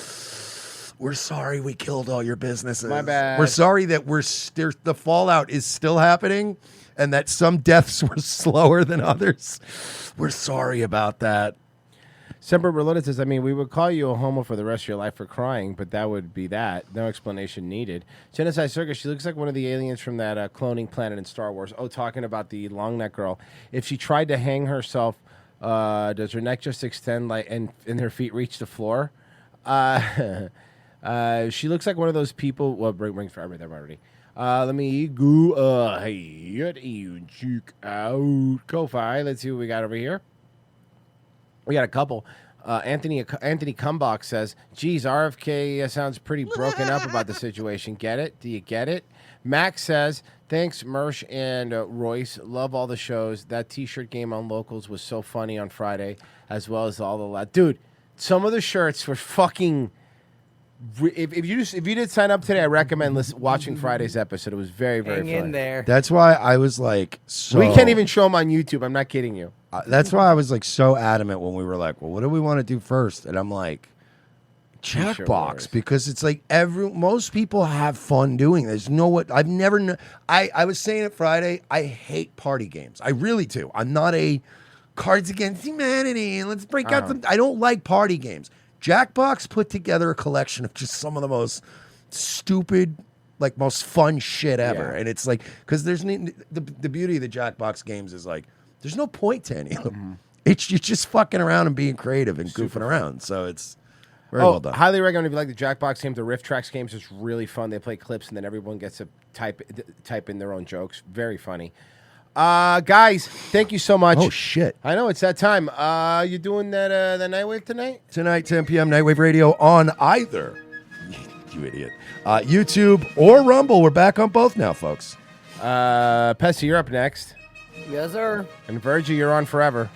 we're sorry we killed all your businesses. My bad. We're sorry that the fallout is still happening and that some deaths were slower than others. We're sorry about that. Semper Berlin says, I mean, we would call you a homo for the rest of your life for crying, but that would be that. No explanation needed. Genocide Circus, she looks like one of the aliens from that cloning planet in Star Wars. Oh, talking about the long neck girl. If she tried to hang herself Does her neck just extend like and her feet reach the floor? She looks like one of those people. Well, bring for everything already. Let me go. Check out Ko-Fi. Let's see what we got over here. We got a couple. Anthony Kumbach says, geez, RFK sounds pretty broken up about the situation. Get it? Do you get it? Max says, thanks, Mersh and Royce. Love all the shows. That T-shirt game on Locals was so funny on Friday, as well as all the dude. Some of the shirts were fucking. If you did sign up today, I recommend watching Friday's episode. It was very, very Hang funny. in there. That's why I was like, so. We can't even show them on YouTube. I'm not kidding you. That's why I was like so adamant when we were like, well, what do we want to do first? And I'm like, Jackbox, because it's like most people have fun doing this. I've never I was saying it Friday, I hate party games. I really do. I'm not a Cards Against Humanity and let's break out some. I don't like party games. Jackbox put together a collection of just some of the most stupid, like most fun shit ever. Yeah. And it's like, because there's the beauty of the Jackbox games is like, there's no point to any of them. It's you're just fucking around and being creative and goofing around. So it's very well done. Highly recommend if you like the Jackbox game. The Riff Tracks games is really fun. They play clips and then everyone gets to type in their own jokes. Very funny. Guys, thank you so much. Oh shit! I know it's that time. You doing that Nightwave tonight? Tonight, 10 p.m. Nightwave Radio on either you idiot YouTube or Rumble. We're back on both now, folks. Pessy, you're up next. Yes, sir. And Virgie, you're on forever.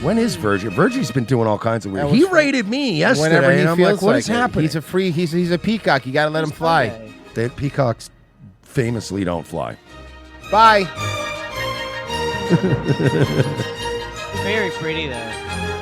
When is Virgie? Virgie's been doing all kinds of weird. That He was fun. rated me yesterday. Whenever he and I'm feels like, what like is it. happening? He's a peacock. You got to let him fly. The peacocks famously don't fly. Bye. Very pretty though.